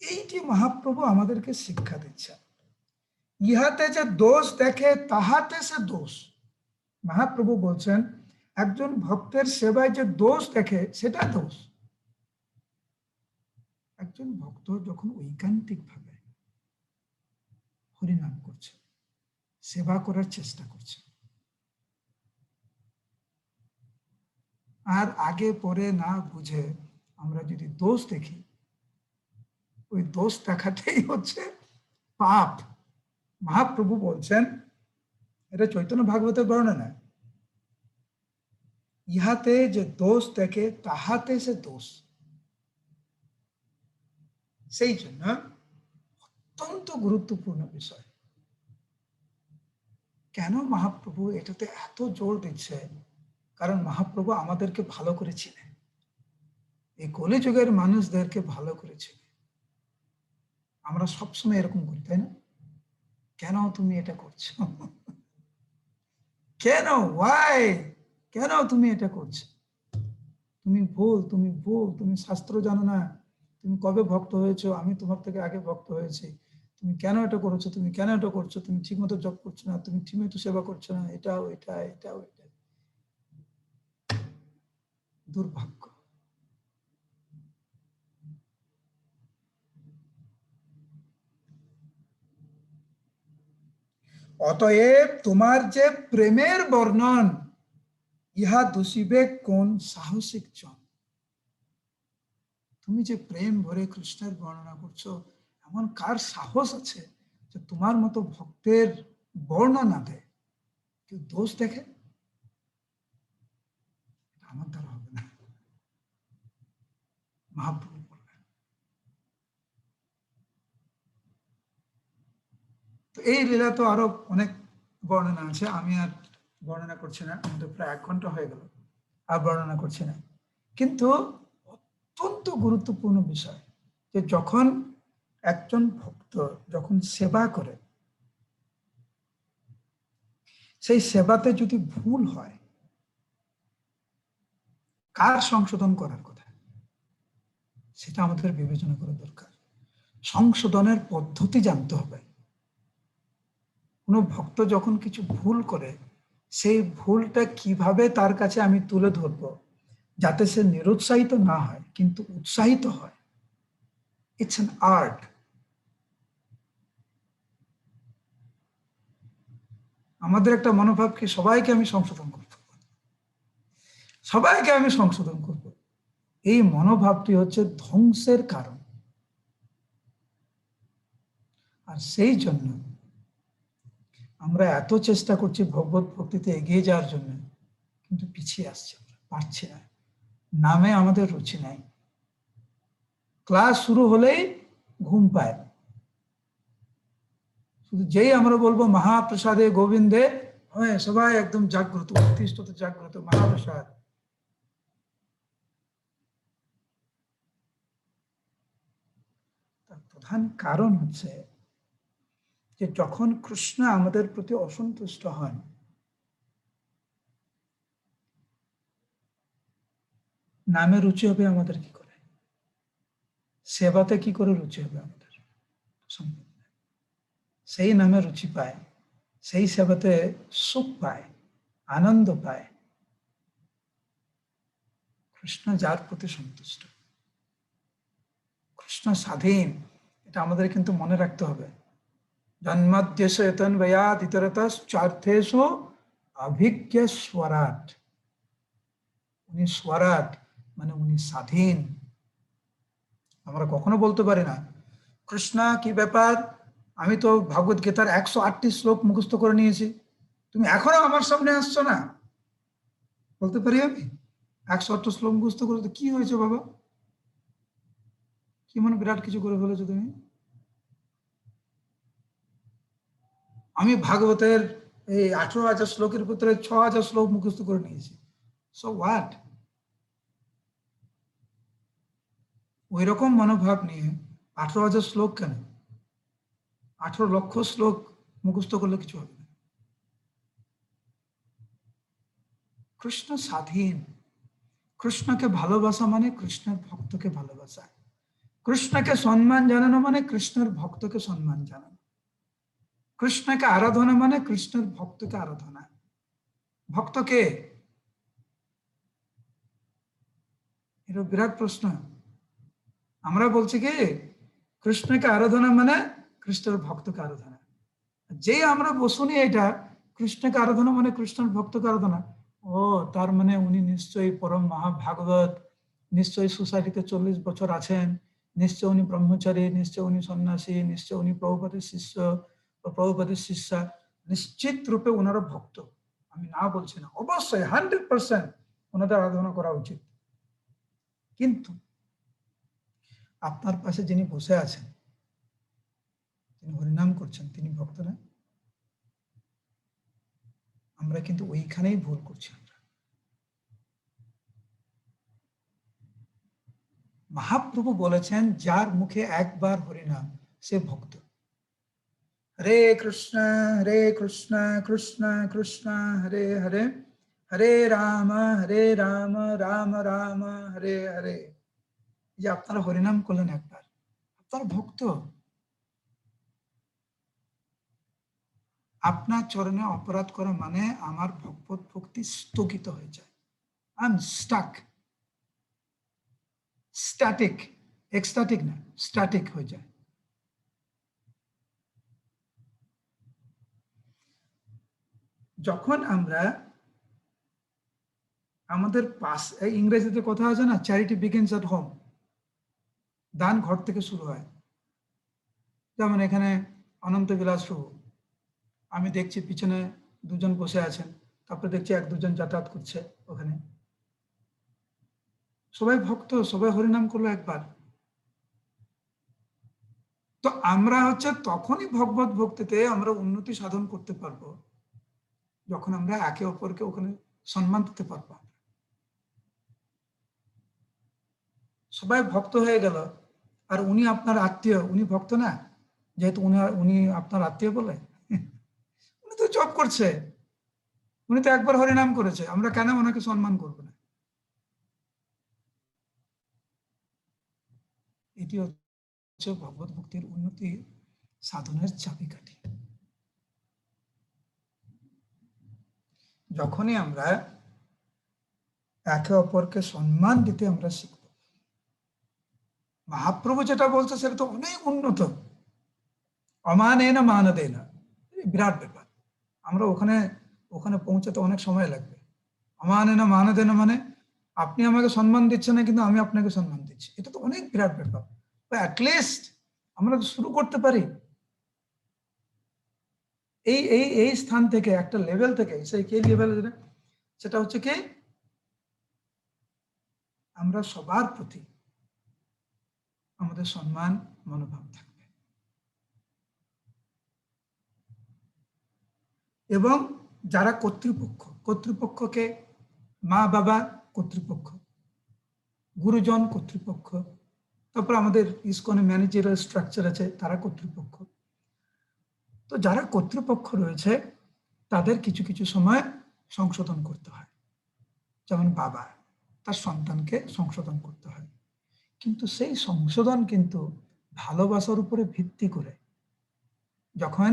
এইটি মহাপ্রভু আমাদেরকে শিক্ষা দিচ্ছেন। ইহাতে যে দোষ দেখে তাহাতে সে দোষ। মহাপ্রভু বলছেন একজন ভক্তের সেবায় যে দোষ দেখে সেটা দোষ। একজন ভক্ত যখন ঐকান্তিক ভাবে হরিনাম করছে, সেবা করার চেষ্টা করছে, আর আগে পরে না বুঝে আমরা যদি দোষ দেখি, ওই দোষ দেখাতেই হচ্ছে পাপ। মহাপ্রভু বলছেন, এটা চৈতন্য ভাগবতের বর্ণনা, ইহাতে যে দোষ দেখে তাহাতে সে দোষ। সেই জন্য অত্যন্ত গুরুত্বপূর্ণ বিষয়। কেন মহাপ্রভু এটাতে এত জোর দিচ্ছে? কারণ মহাপ্রভু আমাদেরকে ভালো করে চিনেন, এই কলিযুগের মানুষদেরকে ভালো করে চিনেন। আমরা সবসময় এরকম করি, তাই না? কেন তুমি এটা করছো? কেন? ওয়াই? কেন তুমি এটা করছো? তুমি ভুল, তুমি ভুল, তুমি শাস্ত্র জানো না, তুমি কবে ভক্ত হয়েছো, আমি তোমার থেকে আগে ভক্ত হয়েছি, তুমি কেন এটা করেছো, তুমি কেন এটা করছো, তুমি ঠিক মতো জপ করছো না, তুমি ঠিক মতো সেবা করছো না, এটাও এটা এটাও এটা। দুর্ভাগ্য। অতএব তোমার যে প্রেমের বর্ণন, ইহা দোষিবে কোন সাহসিক জন। তুমি যে প্রেম ভরে কৃষ্ণের বর্ণনা করছো, এমন কার সাহস আছে যে তোমার মতো ভক্তের বর্ণনা দেয়? কেউ দোষ দেখে? আমার দ্বারা হবে না। মহাপ্রভু বললেন। তো এই লীলা তো আরো অনেক বর্ণনা আছে, আমি আর বর্ণনা করছি না, আমাদের প্রায় 1 ঘন্টা হয়ে গেল, আর বর্ণনা করছি না। কিন্তু অত্যন্ত গুরুত্বপূর্ণ বিষয় যে যখন একজন ভক্ত যখন সেবা করে, সেই সেবাতে যদি ভুল হয়, কার সংশোধন করার কথা সেটা আমাদের বিবেচনা করা দরকার। সংশোধনের পদ্ধতি জানতে হবে। কোনো ভক্ত যখন কিছু ভুল করে, সেই ভুলটা কিভাবে তার কাছে আমি তুলে ধরব যাতে সে নিরুৎসাহিত না হয় কিন্তু উৎসাহিত হয়। It's an art. আমাদের একটা মনোভাব কি সবাইকে আমি সংশোধন করব, সবাইকে আমি সংশোধন করব। এই মনোভাবটি হচ্ছে ধ্বংসের কারণ। আর সেই জন্য আমরা এত চেষ্টা করছি ভগবত ভক্তিতে এগিয়ে যাওয়ার জন্য, কিন্তু পিছিয়ে আসছে, পারছি না। নামে আমাদের রুচি নাই। ক্লাস শুরু হলেই ঘুম পায়। শুধু যেই আমরা বলবো মহাপ্রসাদে গোবিন্দে, হ্যাঁ সবাই একদম জাগ্রত, উত্তিষ্ঠ জাগ্রত, মহাপ্রসাদ। তার প্রধান কারণ হচ্ছে যে যখন কৃষ্ণ আমাদের প্রতি অসন্তুষ্ট হন, নামে রুচি হবে আমাদের কি করে? সেবাতে কি করে রুচি হবে আমাদের? সেই নামে রুচি পায়, সেই সেবাতে সুখ পায়, আনন্দ পায় কৃষ্ণ যার প্রতি সন্তুষ্ট। কৃষ্ণ স্বাধীন, এটা আমাদের কিন্তু মনে রাখতে হবে। জন্মদ্দেশ এতন বয়াদ ইতরতস চার্থেষু অভিজ্ঞ স্বরাট। উনি স্বরাট মানে উনি স্বাধীন। আমরা কখনো বলতে পারি না কৃষ্ণ কি ব্যাপার, আমি তো ভগবত গীতার 108টি শ্লোক মুখস্থ করে নিয়েছি, তুমি এখনো আমার সামনে আসছো না। বলতে পারি আমি 108 শ্লোক মুখস্থ করে তো কি হয়েছে বাবা, কি মনে বিরাট কিছু করে ফেলেছো তুমি? আমি ভাগবতের এই 18,000 শ্লোকের ভিতরে 6,000 শ্লোক মুখস্থ করে নিয়েছি। So what? ওই রকম মনোভাব নিয়ে 18,000 শ্লোক কেন, 18 লক্ষ শ্লোক মুখস্থ করলে কিছু হবে না। কৃষ্ণ স্বাধীন। কৃষ্ণকে ভালোবাসা মানে কৃষ্ণের ভক্তকে ভালোবাসা। কৃষ্ণকে সম্মান জানানো মানে কৃষ্ণের ভক্তকে সম্মান জানানো। কৃষ্ণকে আরাধনা মানে কৃষ্ণের ভক্তকে আরাধনা। ভক্তকে, এটা বিরাট প্রশ্ন। আমরা বলছি কি কৃষ্ণকে আরাধনা মানে কৃষ্ণের ভক্তকে আরাধনা। যেই আমরা শুনি এটা কৃষ্ণকে আরাধনা মানে কৃষ্ণের ভক্তকে আরাধনা, ও তার মানে উনি নিশ্চয়ই পরম মহাভাগবত, নিশ্চয়ই সোসাইটিতে 40 বছর আছেন, নিশ্চয় উনি ব্রহ্মচারী, নিশ্চয় উনি সন্ন্যাসী, নিশ্চয় উনি প্রভুপাদের শিষ্য বা প্রভুপাদের শিষ্যা, নিশ্চিত রূপে ওনারা ভক্ত। আমি না বলছি না, অবশ্যই 100% ওনাদের আরাধনা করা উচিত। কিন্তু আপনার পাশে যিনি বসে আছেন, তিনি হরিনাম করছেন, তিনি ভক্ত না? আমরা কিন্তু ওইখানেই ভুল করছি। মহাপ্রভু বলেছেন যার মুখে একবার হরিনাম সে ভক্ত। হরে কৃষ্ণ কৃষ্ণ কৃষ্ণ হরে হরে, হরে রাম রাম রাম হরে হরে। যে আপনারা হরিনাম করলেন একবার, আপনার ভক্ত। আপনার চরণে অপরাধ করা মানে আমার ভগবত ভক্তি স্থগিত হয়ে যায়। I am stuck, static, ecstatic না, স্ট্যাটিক হয়ে যায়। যখন আমরা আমাদের পাশ, ইংরেজিতে কথা আছে না, চ্যারিটি বিগিনস এট হোম, দান ঘর থেকে শুরু হয়। যেমন এখানে অনন্ত বিলাস প্রভু, আমি দেখছি পিছনে দুজন বসে আছেন, তারপরে দেখছি এক দুজন যাতায়াত করছে ওখানে, সবাই ভক্ত, সবাই হরিনাম করলো একবার। তো আমরা হচ্ছে তখনই ভগবত ভক্তিতে আমরা উন্নতি সাধন করতে পারবো যখন আমরা একে অপরকে ওখানে সম্মান দিতে পারবো। সবাই ভক্ত হয়ে গেল আর উনি আপনার আত্মীয়, উনি ভক্ত না, যেহেতু উনি আপনার আত্মীয় বলে, উনি তো জব করছে, উনি তো একবার হরিনাম করেছে, আমরা কেন ওনাকে সম্মান করবো না? এটি হচ্ছে ভগবত ভক্তির উন্নতি সাধনের চাবিকাঠি। যখনই আমরা একে অপরকে সম্মান দিতে আমরা শিখব, মহাপ্রভু যেটা বলছে সেটা তো অনেক উন্নত। অমানেন মানদেন, বিরাট ব্যাপার। আমরা ওখানে পৌঁছাতে অনেক সময় লাগবে। অমানেন মানদেন মানে আপনি আমাকে সম্মান দিচ্ছেন না কিন্তু আমি আপনাকে সম্মান দিচ্ছি, এটা তো অনেক বিরাট ব্যাপার। অ্যাটলিস্ট আমরা শুরু করতে পারি এই এই এই স্থান থেকে, একটা লেভেল থেকে। সেই কে লেভেল, সেটা হচ্ছে কি আমরা সবার প্রতি আমাদের সম্মান মনোভাব থাকবে, এবং যারা কর্তৃপক্ষকে মা বাবা কর্তৃপক্ষ, গুরুজন কর্তৃপক্ষ, তারপর আমাদের ইসকনে ম্যানেজারাল স্ট্রাকচার আছে, তারা কর্তৃপক্ষ। তো যারা কর্তৃপক্ষ রয়েছে তাদের কিছু কিছু সময় সংশোধন করতে হয়। যেমন বাবা তার সন্তানকে সংশোধন করতে হয়, কিন্তু সেই সংশোধন কিন্তু ভালোবাসার উপরে ভিত্তি করে। যখন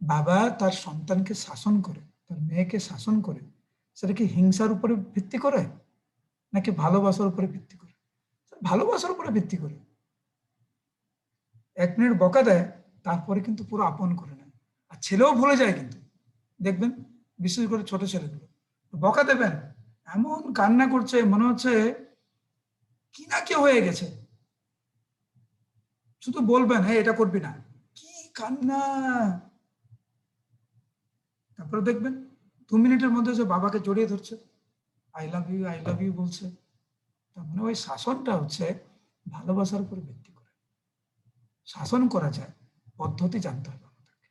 বাবা তার সন্তানকে শাসন করে, তার মেয়েকে শাসন করে, সেটা কি হিংসার উপরে ভিত্তি করে নাকি ভালোবাসার উপরে ভিত্তি করে? ভালোবাসার উপরে ভিত্তি করে। 1 মিনিট বকা দেয়, তারপরে কিন্তু পুরো আপন করে নেয়। আর ছেলেও ভুলে যায় কিন্তু, দেখবেন বিশেষ করে ছোট ছেলেগুলো বকা দেবেন, এমন কান্না করছে মনে হচ্ছে কি না কি হয়ে গেছে, শুধু বলবেন হ্যাঁ এটা করবি না, কি কান্না। তারপরে দেখবেন 2 মিনিটের মধ্যে যে বাবাকে জড়িয়ে ধরছে, আই লাভ ইউ বলছে। তার মানে ওই শাসনটা হচ্ছে ভালোবাসার উপর ভিত্তি করে। শাসন করা যায়, পদ্ধতি জানতে হবে আমাদেরকে।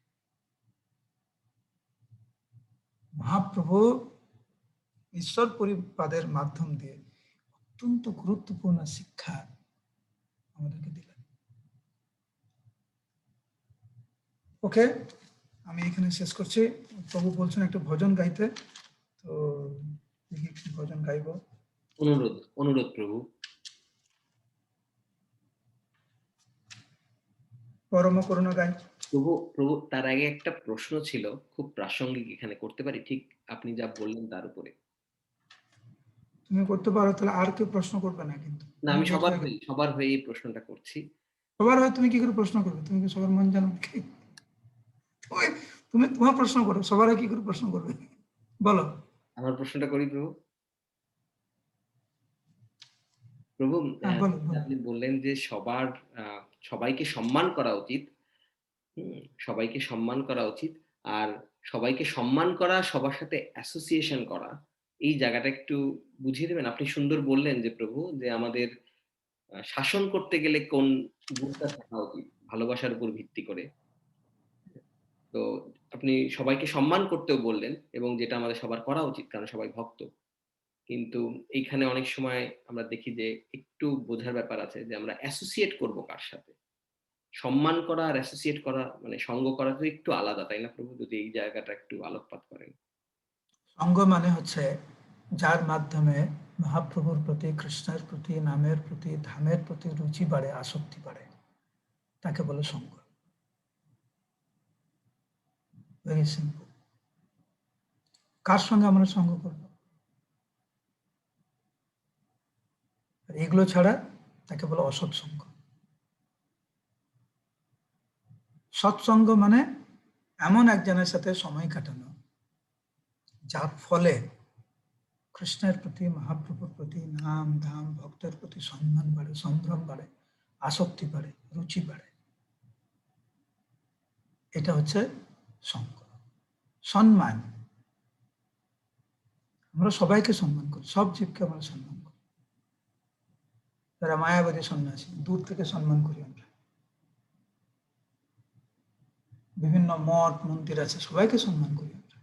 মহাপ্রভু ঈশ্বর পরিপাদের মাধ্যম দিয়ে অত্যন্ত গুরুত্বপূর্ণ শিক্ষা আমাদেরকে দিলেন। ওকে, আমি এখানে শেষ করছি। প্রভু বলছেন একটা ভজন গাইতে, তো দেখি কি ভজন গাইব। অনুরোধ প্রভু। পরম করুণা গাই। প্রভু তার আগে একটা প্রশ্ন ছিল, খুব প্রাসঙ্গিক, এখানে করতে পারি ঠিক আপনি যা বললেন তার উপরে। তুমি করতে পারো, তাহলে আর কেউ প্রশ্ন করবে না কিন্তু। না, আমি সবার হয়ে এই প্রশ্নটা করছি। সবার হয় তুমি কি করে প্রশ্ন করবে? তুমি কি সবার মন জানো নাকি? তুমি তোমার প্রশ্ন করো, সবার হয় কি করে প্রশ্ন করবে? বলো। আমার প্রশ্নটা করি প্রভু। প্রভু, হ্যাঁ, বলো। আপনি বললেন যে সবাইকে সম্মান করা উচিত। সবাইকে সম্মান করা উচিত। আর সবাইকে সম্মান করা, সবার সাথে অ্যাসোসিয়েশন করা, এই জায়গাটা একটু বুঝিয়ে দেবেন? আপনি সুন্দর বললেন যে প্রভু, যে আমাদের শাসন করতে গেলে কোন গুণটা থাকা উচিত, ভালোবাসার উপর ভিত্তি করে। তো আপনি সবাইকে সম্মান করতেও বললেন, এবং যেটা আমাদের সবার করা উচিত, কারণ সবাই ভক্ত। কিন্তু এইখানে অনেক সময় আমরা দেখি যে একটু বোঝার ব্যাপার আছে, যে আমরা অ্যাসোসিয়েট করব কার সাথে। সম্মান করা আর অ্যাসোসিয়েট করা, মানে সঙ্গ করা তো একটু আলাদা, তাই না প্রভু? যদি এই জায়গাটা একটু আলোকপাত করেন। সঙ্গ মানে হচ্ছে যার মাধ্যমে মহাপ্রভুর প্রতি, কৃষ্ণের প্রতি, নামের প্রতি, ধামের প্রতি রুচি বাড়ে, আসক্তি বাড়ে, তাকে বলে সঙ্গ। Very simple. কার সঙ্গে আমরা সঙ্গ করব? এগুলো ছাড়া তাকে বলে অসৎসঙ্গ। সৎসঙ্গ মানে এমন একজনের সাথে সময় কাটানো যার ফলে কৃষ্ণের প্রতি, মহাপ্রভুর প্রতি, নাম ধাম ভক্তের প্রতি সম্মান বাড়ে, সম্ভ্রম বাড়ে, আসক্তি বাড়ে, রুচি বাড়ে। এটা হচ্ছে সঙ্গ। সম্মান, আমরা সবাইকে সম্মান করি, সব জীবকে আমরা সম্মান করি। যারা মায়াবাদী সন্ন্যাসী, দূর থেকে সম্মান করি আমরা। বিভিন্ন মঠ মন্দির আছে, সবাইকে সম্মান করি আমরা।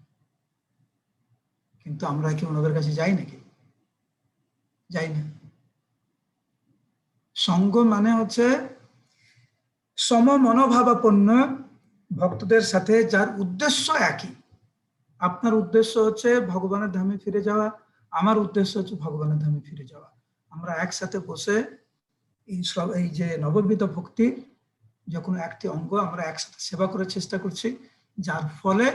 কিন্তু আমরা কি ওনাদের কাছে যাই নাকি? যাই না। সঙ্গ মানে হচ্ছে সম মনোভাবাপন্ন ভক্তদের সাথে যার উদ্দেশ্য একই। আপনার উদ্দেশ্য হচ্ছে ভগবানের ধামে ফিরে যাওয়া, আমার উদ্দেশ্য হচ্ছে ভগবানের ধামে ফিরে যাওয়া। আমরা একসাথে বসে এই যে নববিধ ভক্তি, যখন একটি অঙ্গ আমরা একসাথে সেবা করার চেষ্টা করছি, যার ফলে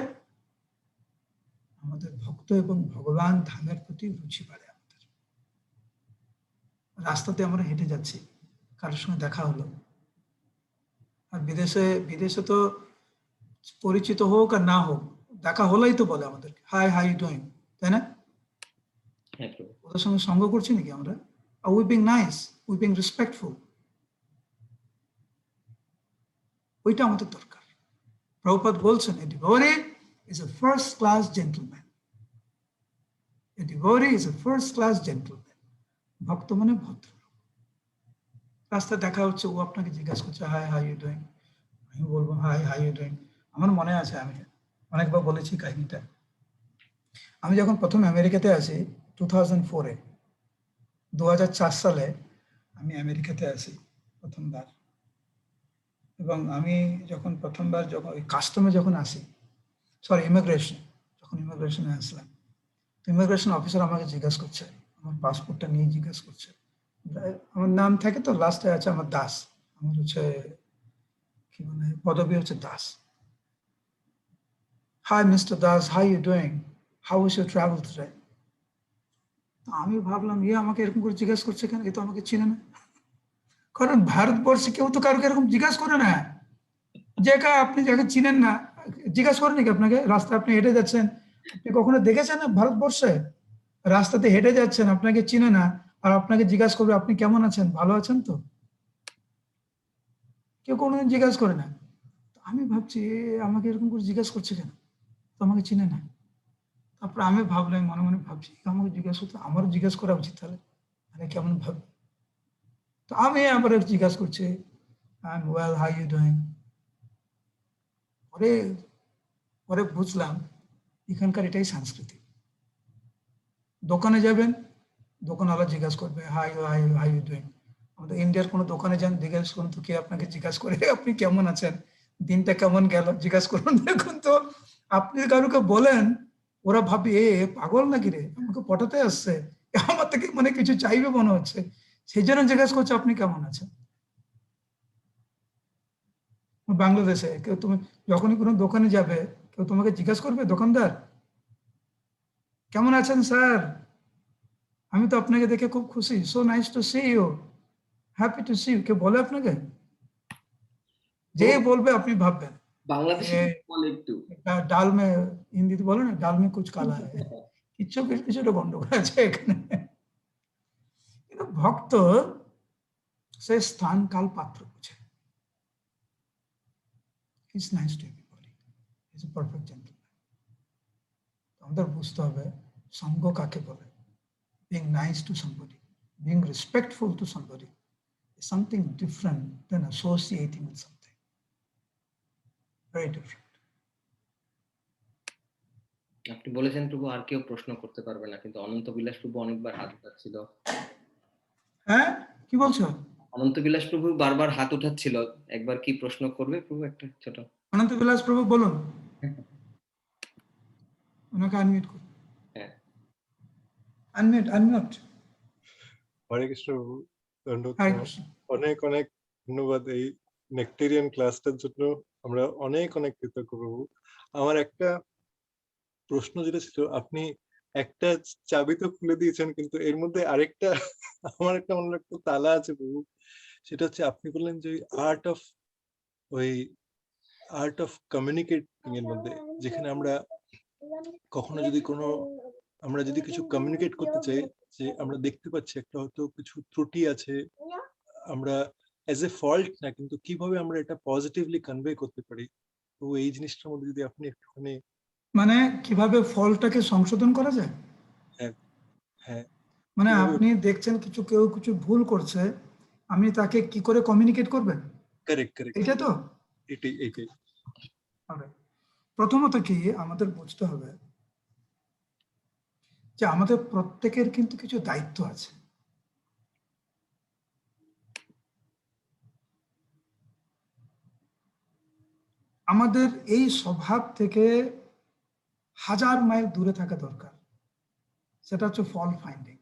আমাদের ভক্ত এবং ভগবান ধামের প্রতি রুচি বাড়ে। আমাদের রাস্তাতে আমরা হেঁটে যাচ্ছি, কারোর সঙ্গে দেখা হলো, আর বিদেশে তো পরিচিত হোক আর না হোক, দেখা হলেই তো বলে আমাদেরকে হাই হাই ইউ ডুইং, তাই না? ওদের সঙ্গে সঙ্গ করছি নাকি আমরা? আর we being nice, we being respectful, ওইটা আমাদের দরকার। প্রভুপাদ বলছেন, a devotee is a first class gentleman. A devotee is a first class gentleman. ভক্ত মানে ভদ্র। রাস্তায় দেখা হচ্ছে, ও আপনাকে জিজ্ঞাসা করছে হাই হাই ইউ ডুইং, আমি বলবো হাই হাই ইউ ডুইং। আমার মনে আছে, আমি অনেকবার বলেছি কাহিনীটা। আমি যখন প্রথম আমেরিকাতে আসি 2004-এ, 2004 সালে আমি আমেরিকাতে আসি প্রথমবার। এবং আমি যখন প্রথমবার ওই কাস্টমে যখন আসি, সরি ইমিগ্রেশনে আসলাম, তো ইমিগ্রেশন অফিসার আমাকে জিজ্ঞাসা করছে, আমার পাসপোর্টটা নিয়ে জিজ্ঞাসা করছে। আমার নাম থাকে তো, লাস্টে আছে আমার দাস, আমার হচ্ছে কি মানে পদবী হচ্ছে Das. Hi mister Das, how you doing, how is your travel today? আমি ভাবলাম, আমাকে এরকম করে জিজ্ঞাসা করছে কেন? এ তো আমাকে চিনে না। কারণ ভারতবর্ষে কেউ তো কারোকে এরকম জিজ্ঞাসা করে না। আপনি যাকে চিনেন না জিজ্ঞাসা করেন নাকি আপনাকে? রাস্তায় আপনি হেঁটে যাচ্ছেন, আপনি কখনো দেখেছেন না ভারতবর্ষে রাস্তাতে হেঁটে যাচ্ছেন, আপনাকে চিনে না, আর আপনাকে জিজ্ঞাসা করবে আপনি কেমন আছেন, ভালো আছেন তো? কেউ কোনোদিন জিজ্ঞাসা করে না। আমি ভাবছি আমাকে এরকম করে জিজ্ঞাসা করছে কেন, তো আমাকে চিনে না। তারপর আমি ভাবলাম, মনে মনে ভাবছি, আমাকে জিজ্ঞাসা করতে আমারও জিজ্ঞাসা করা উচিত তাহলে, মানে কেমন ভাব। তো আমি আবার জিজ্ঞাসা করছি, I am well, how you doing? পরে বুঝলাম এখানকার এটাই সংস্কৃতি। দোকানে যাবেন, দোকানওয়ালা জিজ্ঞাসা করবে হাই হাই ইউ ডুইং। আমাদের ইন্ডিয়ার কোনো দোকানে যান, জিজ্ঞাসা করুন তো, কে আপনাকে জিজ্ঞাসা করে আপনি কেমন আছেন, দিনটা কেমন গেল, জিজ্ঞাসা করুন। দেখুন তো, আপনি কারোকে বলেন, ওরা ভাবি এ পাগল নাকি রে, আমাকে পটাতে আসছে, আমার থেকে মানে কিছু চাইবে মনে হচ্ছে, সেই জন্য জিজ্ঞাসা করছে আপনি কেমন আছেন। বাংলাদেশে কেউ, তুমি যখনই কোনো দোকানে যাবে, কেউ তোমাকে জিজ্ঞাসা করবে, দোকানদার কেমন আছেন স্যার, আমি তো আপনাকে দেখে খুব খুশি। So nice to see you, happy to see you. কে বলে আপনাকে? যে বলবে আপনি ভাববেন বাংলাদেশে এ বলে একটু ডাল মে, হিন্দিতে বলে না ডাল মে কুছ কালা হ্যায়, কিছুটা গন্ডগোল আছে এখানে। কিন্তু ভক্ত সে স্থান কাল পাত্র বুঝে। He's nice to everybody. He's a perfect gentleman. আমাদের বুঝতে হবে সঙ্গ কাকে বলে। Being nice to somebody, being respectful to somebody is something different than associating with something. Very different. আপনি বলেছেন প্রভু আর কেউ প্রশ্ন করতে পারবে না, কিন্তু অনন্ত বিলাস প্রভু অনেকবার হাত উঠাচ্ছিল। হ্যাঁ, কি বলছো? অনন্ত বিলাস প্রভু বারবার হাত উঠাচ্ছিল, একবার কি প্রশ্ন করবে প্রভু একটা ছোট? অনন্ত বিলাস প্রভু বলুন, ওনাকে আনমিউট করুন। হ্যাঁ, আনমিউট। হরে কৃষ্ণ প্রভু, দণ্ডবোধ হরে প্রণাম। কৃষ্ণ। অনেক অনেক ধন্যবাদ এই নেক্টেরিয়ান ক্লাসটার জন্য, আমরা অনেক অনেক কৃতজ্ঞ প্রভু। আমার একটা প্রশ্ন যেটা ছিল, আপনি একটা চাবি তো খুলে দিয়েছেন, কিন্তু এর মধ্যে আরেকটা আমার একটা মনে একটা তালা আছে প্রভু। সেটা হচ্ছে আপনি বললেন যে আর্ট অফ কমিউনিকেটিং এর মধ্যে, যেখানে আমরা কখনো যদি আমরা যদি কিছু কমিউনিকেট করতে চাই, যে আমরা দেখতে পাচ্ছি একটা হয়তো কিছু ত্রুটি আছে, আমরা অ্যাজ এ ফল্ট না, কিন্তু কিভাবে আমরা এটা পজিটিভলি কনভে করতে পারি, তো এই জিনিসটার মধ্যে যদি আপনি একটুখানি। মানে কিভাবে ফলটাকে সংশোধন করা যায়? হ্যাঁ হ্যাঁ, মানে কিভাবে? আপনি দেখছেন কেউ কিছু ভুল করছে, আপনি তাকে কি করে কমিউনিকেট করবেন, কারেক্ট, এটা তো? এইটাই। প্রথমত কি আমাদের বুঝতে হবে যে আমাদের প্রত্যেকের কিন্তু কিছু দায়িত্ব আছে। আমাদের এই স্বভাব থেকে 1000 মাইল দূরে থাকা দরকার। সেটা হচ্ছে ফল ফাইন্ডিং।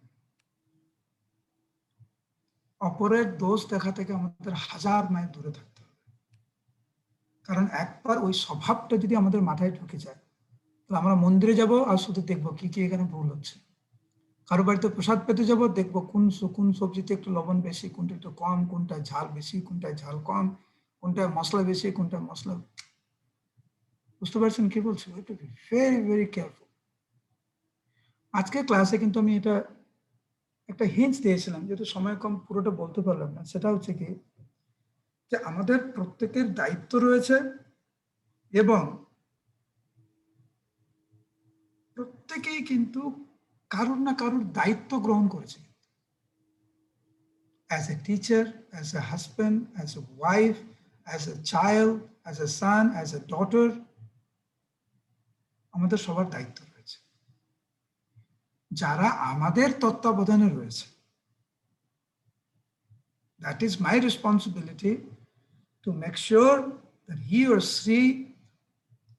অপরের দোষ দেখা থেকে আমাদের 1000 মাইল দূরে থাকতে হবে। কারণ একবার ওই স্বভাবটা যদি আমাদের মাথায় ঢুকে যায়, তাহলে আমরা মন্দিরে যাব আর শুধু দেখবো কি কি এখানে ভুল হচ্ছে। কারো বাড়িতে প্রসাদ পেতে যাব, দেখবো কোন সবজিতে একটু লবণ বেশি, কোনটা একটু কম, কোনটায় ঝাল বেশি, কোনটায় ঝাল কম, কোনটায় মশলা বেশি, কোনটায় মশলা। বুঝতে পারছেন কি বলছি? Very very careful. আজকে ক্লাসে কিন্তু আমি এটা একটা হিন্টস দিয়েছিলাম, যেহেতু সময় কম পুরোটা বলতে পারলাম না। সেটা হচ্ছে কি যে আমাদের প্রত্যেকের দায়িত্ব রয়েছে এবং প্রত্যেকেই কিন্তু কারোর না কারোর দায়িত্ব গ্রহণ করেছে। As a teacher, as a husband, as a wife, as a child, as a son, as a daughter, আমাদের সবার দায়িত্ব রয়েছে। যারা আমাদের তত্ত্বাবধানে রয়েছে, that is my responsibility to make sure that he or she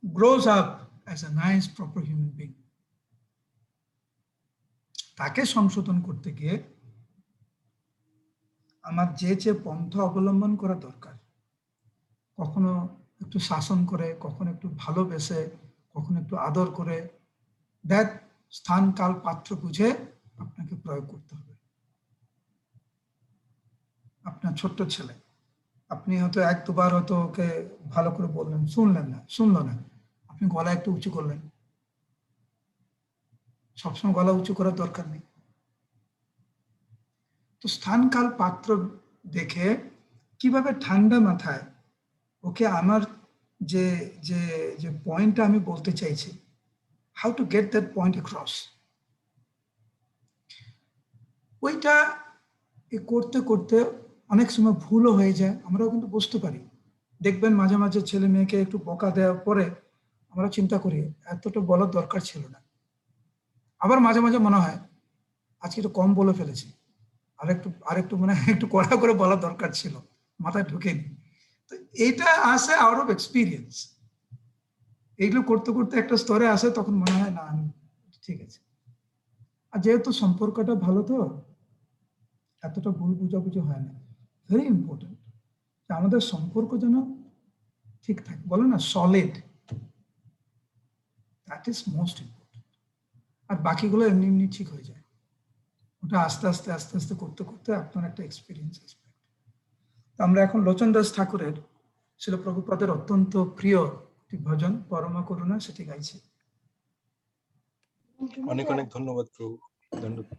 grows up as a nice, proper human being. তাকে সংশোধন করতে গিয়ে আমার যে পন্থা অবলম্বন করা দরকার, কখনো একটু শাসন করে, কখনো একটু ভালোবেসে, কখনো একটু আদর করে, দ্যাট স্থান কাল পাত্র বুঝে আপনাকে প্রয়োগ করতে হবে। আপনার ছোট্ট ছেলে, আপনি হয়তো 1-2 বার হয়তো ওকে ভালো করে বললেন, শুনলো না, আপনি গলা একটু উঁচু করলেন। সবসময় গলা উঁচু করার দরকার নেই। তো স্থান কাল পাত্র দেখে কিভাবে ঠান্ডা মাথায় ওকে আমার যে যে যে পয়েন্টটা আমি বলতে চাইছি, how to get that point across, ওইটা করতে করতে অনেক সময় ভুলও হয়ে যায়, আমরাও কিন্তু বুঝতে পারি। দেখবেন মাঝে মাঝে ছেলে মেয়েকে একটু বকা দেওয়ার পরে আমরা চিন্তা করি এতটা বলার দরকার ছিল না। আবার মাঝে মাঝে মনে হয় আজকে একটু কম বলে ফেলেছি, আরেকটু মনে হয় একটু কড়া করে বলা দরকার ছিল, মাথায় ঢুকেনি। তো এইটা আসে আউট অফ এক্সপিরিয়েন্স। এইগুলো করতে করতে একটা স্তরে আসে, তখন মনে হয় না আমি ঠিক আছে। আর যেহেতু সম্পর্কটা ভালো, তো এতটা ভুল বুঝাবুঝি হয় না। ভেরি ইম্পর্টেন্ট যে আমাদের সম্পর্ক যেন ঠিক থাকে, বলে না solid, that is most important. আর বাকিগুলো এমনি এমনি ঠিক হয়ে যায়। ওটা আস্তে আস্তে আস্তে আস্তে করতে করতে আপনার একটা এক্সপিরিয়েন্স আসবে। আমরা এখন লোচন দাস ঠাকুরের শিল প্রভুপাদের অত্যন্ত প্রিয় একটি ভজন পরমা করুণা সেটি গাইছি। অনেক অনেক ধন্যবাদ প্রভু, ধন্যবাদ।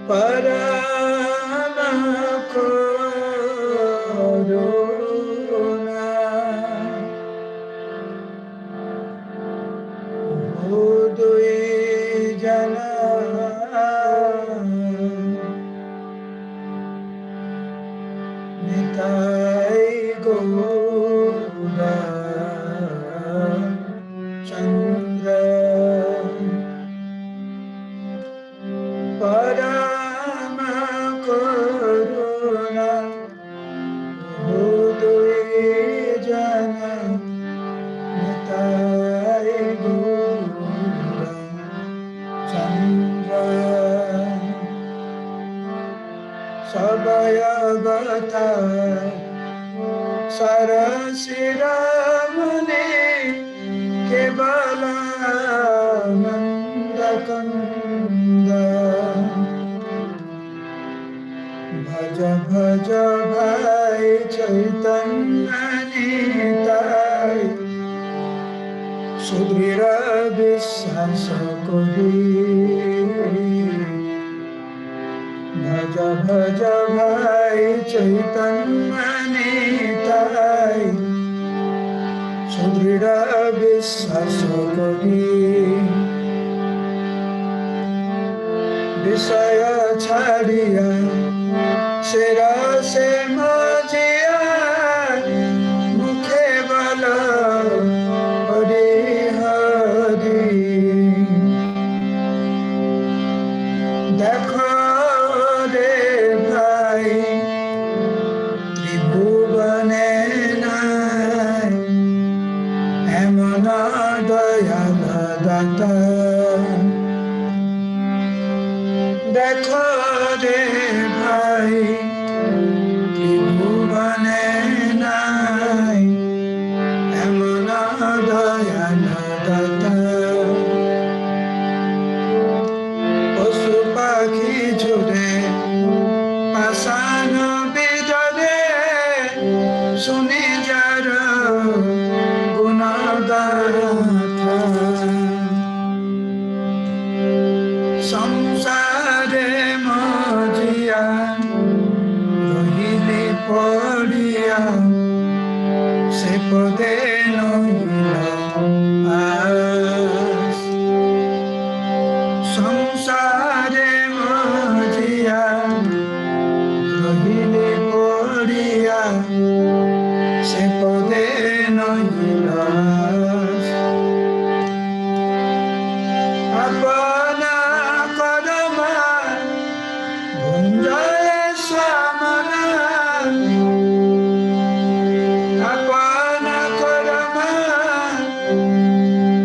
পরমা করুণা দুই জনা নিতাই গৌর চন্দ্র পরমা করুণা দুই জনা নিতাই গৌর চন্দ্র সবয়বতা সরসিরামণি কেবল নন্দকন্দ ভজ ভজ ভাই চৈতন্য নিতাই সুদৃঢ় বিশ্বাস করি ভজ ভজ ভাই চৈতন্য নিতাই সুদৃঢ় বিশ্বাস করি বিষয় ছাড়িয়া শিরসে মজিয়া মুখে বল হরি হরি দেখো রে ভাই ত্রিভুবনে নাই এমন দয়াল দাতা দেখো রে ভাই ত্রিভুবনে নাই এমন দয়াল দাতা পশু পাখি ঝুরে পাষাণ বিদরে শুনি যার গুণগাথা সংসারে মজিয়া রহিলি পড়িয়া সে পদে নহিল আস সংসারে মজিয়া রহিলি পড়িয়া সে পদে নহিল আস আপনা করমা ভুঞ্জয় সামনা আপনা করমা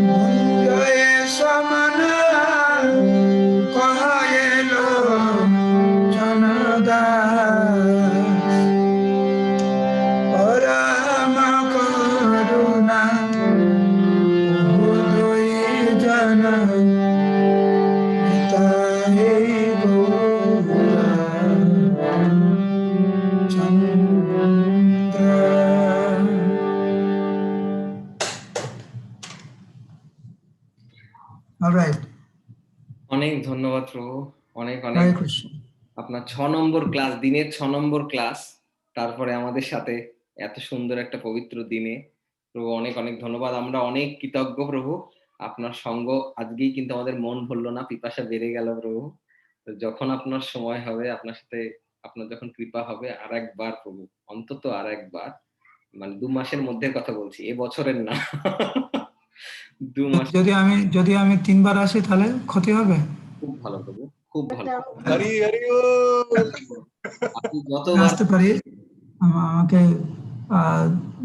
ভুঞ্জয় সামনা কহেল জনদাস পরম করুণা দুই জন নিতাই গৌর চন্দ্র। অলরাইট, অনেক ধন্যবাদ প্রভু, অনেক অনেক। হরে কৃষ্ণ। আপনার 6 নম্বর ক্লাস, দিনের 6 নম্বর ক্লাস, তারপরে আমাদের সাথে এত সুন্দর একটা পবিত্র দিনে প্রভু অনেক অনেক ধন্যবাদ। আমরা অনেক কৃতজ্ঞ প্রভু, আপনার সঙ্গ আজকেই কিন্তু আমাদের মন ভরলো না, পিপাসা বেড়ে গেল প্রভু। তো যখন আপনার সময় হবে, আপনার সাথে আপনার যখন কৃপা হবে, আর একবার প্রভু, অন্তত আর একবার, মানে 2 মাসের মধ্যে কথা বলছি, এ বছরের না। 2 মাস। যদি আমি 3 বার আসি তাহলে ক্ষতি হবে? খুব ভালো প্রভু, খুব ভালো। হরি হরি আপনি যতবার আসতে পারি, আমাকে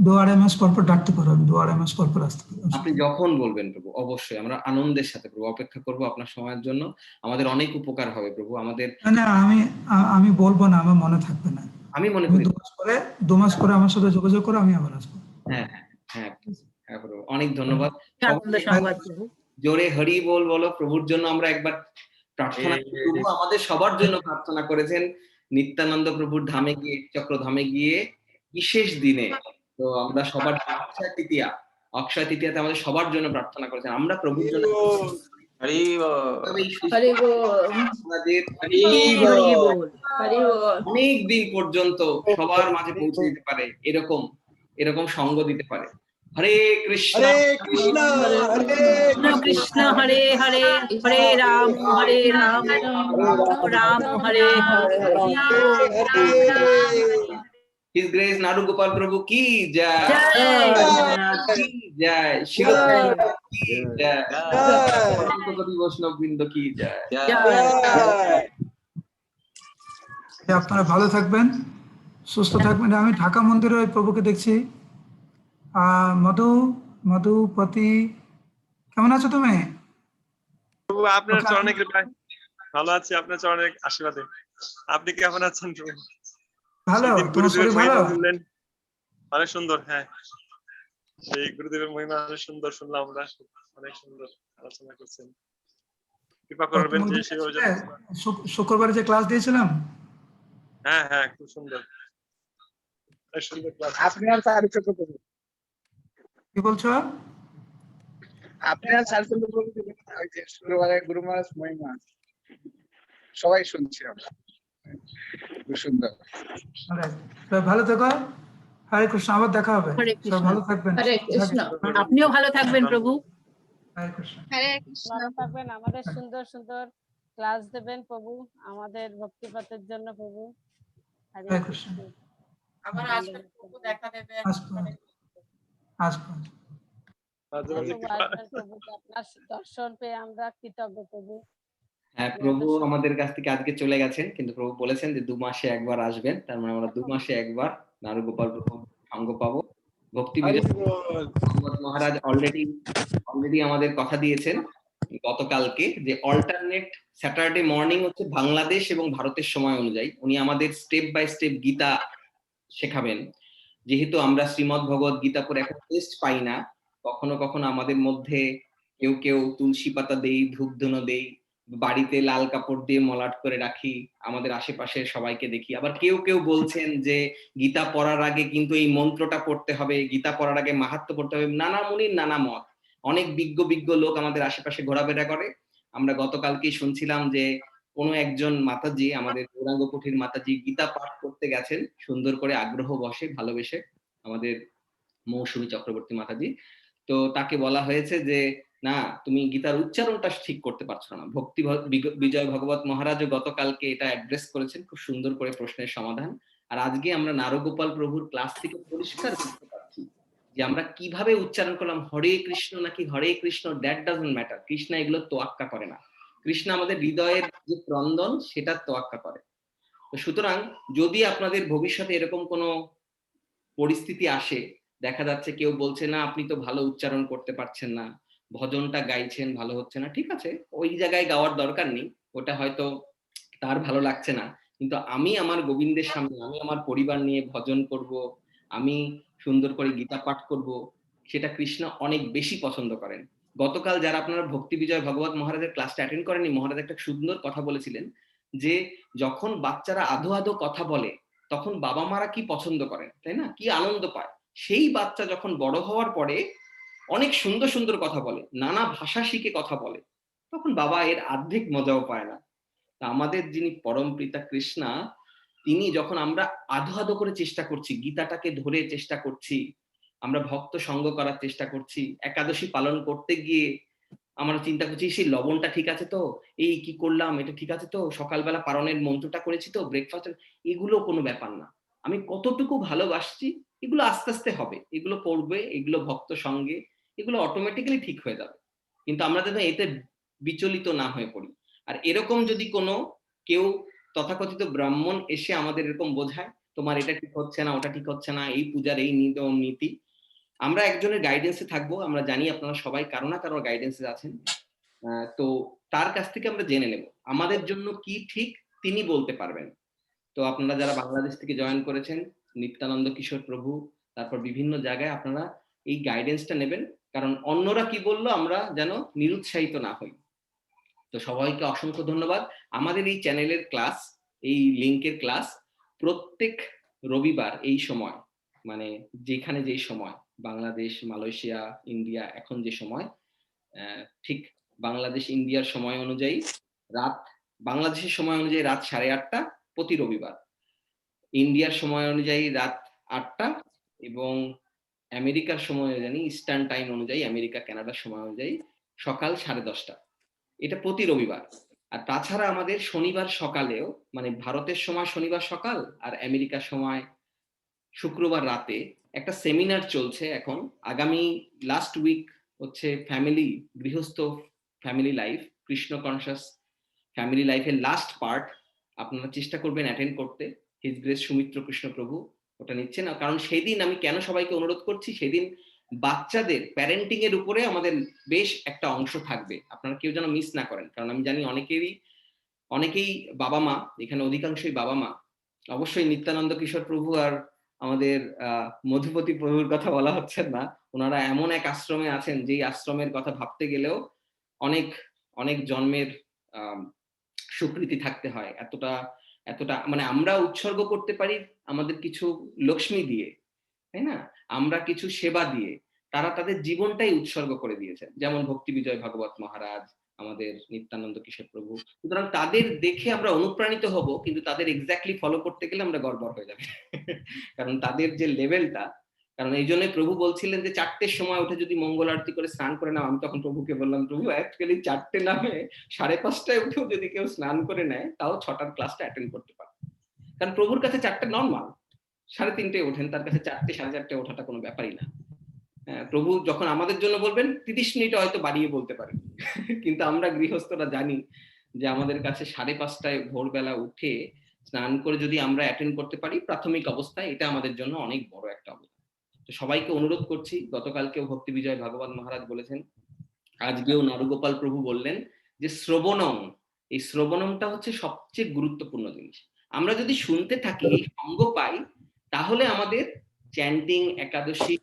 দু আড়াই মাস পর পর ডাকতে পারো, আমি দু আড়াই মাস পর পর আসতে পারি। আপনি যখন বলবেন প্রভু, অবশ্যই আমরা আনন্দের সাথে প্রভু অপেক্ষা করব আপনার সময়ের জন্য। আমাদের অনেক উপকার হবে প্রভু। আমাদের না না, আমি বলবো না, আমার মনে থাকবে না। আমি মনে তুমি করি 2 মাস পরে আমার সাথে যোগাযোগ করো, আমি আবার আসবো। হ্যাঁ হ্যাঁ হ্যাঁ প্রভু, অনেক ধন্যবাদ। আনন্দ সংবাদ প্রভু। জোরে হরি বল বলো। প্রভুর জন্য আমরা একবার প্রার্থনা করি। প্রভু আমাদের সবার জন্য প্রার্থনা করেছেন নিত্যানন্দ প্রভুর ধামে গিয়ে, চক্রধামে গিয়ে বিশেষ দিনে। তো আমরা সবার অক্ষয় তৃতীয়াতে আমাদের সবার জন্য প্রার্থনা করেছেন। আমরা প্রভুর জন্য হরি বল। হরি বল, আমাদের হরি বল, হরি বল। অনেক দিন পর্যন্ত সবার মাঝে পৌঁছে দিতে পারে, এরকম সঙ্গ দিতে পারে। হরে কৃষ্ণ হরে কৃষ্ণ হরে কৃষ্ণ হরে হরে, হরে Ram Ram Hare Hare. His Grace Nadu Gopal Prabhu ki jai, ki jai, Shri ki jai, Bhakti Vaishnav Brinda ki jai. আপনারা ভালো থাকবেন, সুস্থ থাকবেন। আমি ঢাকা মন্দিরে ওই প্রভুকে দেখছি। মধুপতি, কেমন আছো তুমি? প্রভু আপনার চরণে কৃপায় ভালো আছি, আপনার চরণে আশীর্বাদে। আপনি কেমন আছেন প্রভু? ভালো, সেদিন তোমার শরীর গুরুদেবের ভালো? মহিমা শুনলেন, অনেক সুন্দর। হ্যাঁ, সেই গুরুদেবের মহিমা অনেক সুন্দর শুনলাম আমরা, অনেক সুন্দর আলোচনা করছেন। কৃপা করবেন যে সেভাবে যেন। শুক্রবারে যে ক্লাস দিয়েছিলাম, হ্যাঁ হ্যাঁ, খুব সুন্দর, অনেক সুন্দর ক্লাস। আপনি আর চারিত্র প্রভু, কি বলছো? আপনি আর চারিত্র প্রভু ওই যে শুক্রবারে গুরু মহারাজ মহিমা সবাই শুনছি আমরা, খুব সুন্দর। ভালো থেকো। হরে কৃষ্ণ, আবার দেখা হবে। হরে কৃষ্ণ। ভালো থাকবেন। হরে কৃষ্ণ। আপনিও ভালো থাকবেন প্রভু। হরে কৃষ্ণ। হরে কৃষ্ণ। ভালো থাকবেন, আমাদের সুন্দর সুন্দর ক্লাস দেবেন প্রভু, আমাদের ভক্তিপথের জন্য প্রভু। হরে হরে কৃষ্ণ। কৃষ্ণ। আবার আসবেন প্রভু, দেখা দেবেন। আসবো। মাঝে মাঝে প্রভু আসবেন প্রভু, আপনার দর্শন পেয়ে আমরা কৃতজ্ঞ প্রভু। হ্যাঁ, প্রভু আমাদের কাছ থেকে আজকে চলে গেছেন, কিন্তু প্রভু বলেছেন যে 2 মাসে একবার আসবেন। তার মানে আমরা 2 মাসে একবার নারুগোপাল প্রভু সঙ্গ পাবো। ভক্তি হরি বিজয় বল। ভগবত মহারাজ অলরেডি আমাদের কথা দিয়েছেন গতকালকে যে অল্টারনেট স্যাটারডে মর্নিং হচ্ছে বাংলাদেশ এবং ভারতের সময় অনুযায়ী উনি আমাদের স্টেপ বাই স্টেপ গীতা শেখাবেন। যেহেতু আমরা শ্রীমদ্ ভগবত গীতা পড়ে এখন টেস্ট পাই না, কখনো কখনো আমাদের মধ্যে কেউ তুলসী পাতা দেই, ধূপধুনো দেই, বাড়িতে লাল কাপড় দিয়ে মলাট করে রাখি, আমাদের আশেপাশের সবাইকে দেখি। আবার কেউ বলছেন যে গীতা পড়ার আগে কিন্তু এই মন্ত্রটা পড়তে হবে, গীতা পড়ার আগে মাহাত্ম্য পড়তে হবে। নানা মুনির নানা মত, অনেক বিজ্ঞ লোক আমাদের আশেপাশে ঘোরাফেরা করে। আমরা গতকালকেই শুনছিলাম যে কোনো একজন মাতাজি, আমাদের গৌরাঙ্গ কুঠির মাতাজি গীতা পাঠ করতে গেছেন সুন্দর করে, আগ্রহ বসে ভালোবেসে, আমাদের মৌসুমী চক্রবর্তী মাতাজি। তো তাকে বলা হয়েছে যে না, তুমি গীতার উচ্চারণটা ঠিক করতে পারছো না। ভক্তি বিজয় ভগবত মহারাজও গতকালকে এটা অ্যাড্রেস করেছেন খুব সুন্দর করে, প্রশ্নের সমাধান। আর আজকে আমরা নারগোপাল প্রভুর ক্লাস থেকে পরিষ্কার বুঝতে পারছি যে আমরা কিভাবে উচ্চারণ করলাম হরে কৃষ্ণ নাকি Hare Krishna, that doesn't matter. Krishna এগুলো তোয়াক্কা করে না। কৃষ্ণ আমাদের হৃদয়ের যে ক্রন্দন সেটা তোয়াক্কা করে। তো সুতরাং যদি আপনাদের ভবিষ্যতে এরকম কোনো পরিস্থিতি আসে, দেখা যাচ্ছে কেউ বলছে না আপনি তো ভালো উচ্চারণ করতে পারছেন না, ভজনটা গাইছেন ভালো হচ্ছে না, ঠিক আছে, ওই জায়গায় গাওয়ার দরকার নেই, ওটা হয়তো তার ভালো লাগছে না। কিন্তু আমি আমার গোবিন্দের সামনে, আমি আমার পরিবার নিয়ে ভজন করব, আমি সুন্দর করে গীতা পাঠ করব, সেটা কৃষ্ণ অনেক বেশি পছন্দ করেন। গতকাল যারা আপনারা ভক্তি বিজয় ভগবত মহারাজের ক্লাসটা অ্যাটেন্ড করেনি, মহারাজ একটা সুন্দর কথা বলেছিলেন যে যখন বাচ্চারা আধো কথা বলে তখন বাবা মারা কি পছন্দ করেন, তাই না, কি আনন্দ পায়। সেই বাচ্চা যখন বড় হওয়ার পরে অনেক সুন্দর সুন্দর কথা বলে, নানা ভাষা শিখে কথা বলে, তখন বাবা এর অর্ধেক মজাও পায় না। তা আমাদের যিনি পরম পিতা কৃষ্ণা, তিনি যখন আমরা আধো করে চেষ্টা করছি, গীতাটাকে ধরে চেষ্টা করছি, আমরা ভক্ত সঙ্গ করার চেষ্টা করছি, একাদশী পালন করতে গিয়ে আমরা চিন্তা করছি সেই লবণটা ঠিক আছে তো, এই কি করলাম এটা ঠিক আছে তো, সকালবেলা পারণের মন্ত্রটা করেছি তো, ব্রেকফাস্ট, এগুলো কোনো ব্যাপার না। আমি কতটুকু ভালোবাসছি এগুলো আস্তে আস্তে হবে, এগুলো পড়বে, এগুলো ভক্ত সঙ্গে, এগুলো অটোমেটিক্যালি ঠিক হয়ে যাবে। কিন্তু আমরা যেন এতে বিচলিত না হয়ে পড়ি। আর এরকম যদি কোনো কেউ তথাকথিত ব্রাহ্মণ এসে আমাদের এরকম বোঝায়, তোমার এটা ঠিক হচ্ছে না, ওটা ঠিক হচ্ছে না, এই পূজার এই নিয়ম নীতি। আমরা একজনের গাইডেন্সে থাকবো, আমরা জানি আপনারা সবাই কারো না কারো গাইডেন্সে আছেন, তো তার কাছ থেকে আমরা জেনে নেব আমাদের জন্য কি ঠিক তিনি বলতে পারবেন। তো আপনারা যারা বাংলাদেশ থেকে জয়েন করেছেন, নিত্যানন্দ কিশোর প্রভু, তারপর বিভিন্ন জায়গায় আপনারা এই গাইডেন্সটা নেবেন, কারণ অন্যরা কি বললো আমরা যেন নিরুৎসাহিত না হই। তো সবাইকে অসংখ্য ধন্যবাদ। আমাদের এই চ্যানেলের ক্লাস, এই লিংকের ক্লাস প্রত্যেক রবিবার এই সময়, মানে যেখানে যেই সময়, বাংলাদেশ, মালয়েশিয়া, ইন্ডিয়া এখন যে সময়, ঠিক বাংলাদেশ ইন্ডিয়ার সময় অনুযায়ী বাংলাদেশের সময় অনুযায়ী রাত 8:30 প্রতি রবিবার, ইন্ডিয়ার সময় অনুযায়ী রাত 8টা, এবং আমেরিকার সময় অনুযায়ী ইস্টার্ন টাইম অনুযায়ী, আমেরিকা কানাডার সময় অনুযায়ী সকাল 10:30। এটা প্রতি রবিবার। আর তাছাড়া আমাদের শনিবার সকালেও, মানে ভারতের সময় শনিবার সকাল আর আমেরিকার সময় শুক্রবার রাতে একটা সেমিনার চলছে এখন। আগামী লাস্ট উইক হচ্ছে ফ্যামিলি, গৃহস্থ family life, Krishna conscious family লাইফের লাস্ট পার্ট। আপনারা চেষ্টা করবেন অ্যাটেন্ড করতে। হিজ গ্রেস সুমিত্র কৃষ্ণ প্রভু ওটা নিচ্ছেন, কারণ সেদিন আমি কেন সবাইকে অনুরোধ করছি, সেদিন বাচ্চাদের প্যারেন্টিং এর উপরে আমাদের বেশ একটা অংশ থাকবে, আপনারা কেউ যেন মিস না করেন। কারণ আমি জানি অনেকেই বাবা মা, এখানে অধিকাংশই বাবা মা। অবশ্যই নিত্যানন্দ কিশোর প্রভু আর আমাদের মধুপতি প্রভুর কথা বলা হচ্ছে না, ওনারা এমন এক আশ্রমে আছেন যেই আশ্রমের কথা ভাবতে গেলেও অনেক অনেক জন্মের স্বীকৃতি থাকতে হয়। এতটা মানে আমরা উৎসর্গ করতে পারি আমাদের কিছু লক্ষ্মী দিয়ে, তাই না, আমরা কিছু সেবা দিয়ে। তারা তাদের জীবনটাই উৎসর্গ করে দিয়েছেন, যেমন ভক্তি বিজয় ভাগবত মহারাজ, আমাদের নিত্যানন্দ কিশোর প্রভু। সুতরাং তাদের দেখে আমরা অনুপ্রাণিত হব, কিন্তু তাদের এক্স্যাক্টলি ফলো করতে গেলে আমরা গড়বড় হয়ে যাবে। কারণ তাদের যে লেভেলটা, কারণ এই জন্য প্রভু বলছিলেন যে 4টের সময় উঠে যদি মঙ্গল আরতি করে স্নান করে নাও। আমি তখন প্রভুকে বললাম, প্রভু অ্যাকচুয়ালি 4টে না হয়ে 5:30টায় উঠেও যদি কেউ স্নান করে নেয়, তাও 6টার ক্লাসটা অ্যাটেন্ড করতে পারে। কারণ প্রভুর কাছে 4টে নর্মাল, 3:30টায় ওঠেন, তার কাছে 4টে 4:30টায় ওঠাটা কোনো ব্যাপারই না। প্রভু যখন আমাদের জন্য বলবেন 30 মিনিট হয়তো বাড়িয়ে বলতে পারেন, কিন্তু আমরা গৃহস্থরা জানি যে আমাদের কাছে 5:30টায় ভোরবেলা উঠে স্নান করে যদি আমরা অ্যাটেন্ড করতে পারি প্রাথমিক অবস্থায়, এটা আমাদের জন্য অনেক বড় একটা অবদান। তো সবাইকে অনুরোধ করছি, গতকালকেও ভক্তি বিজয় ভাগবত মহারাজ বলেছেন, আজকেও নারুগোপাল প্রভু বললেন যে শ্রবণম, এই শ্রবণমটা হচ্ছে সবচেয়ে গুরুত্বপূর্ণ জিনিস। আমরা যদি শুনতে থাকি, সঙ্গ পাই, তাহলে আমাদের চ্যান্টিং, একাদশী,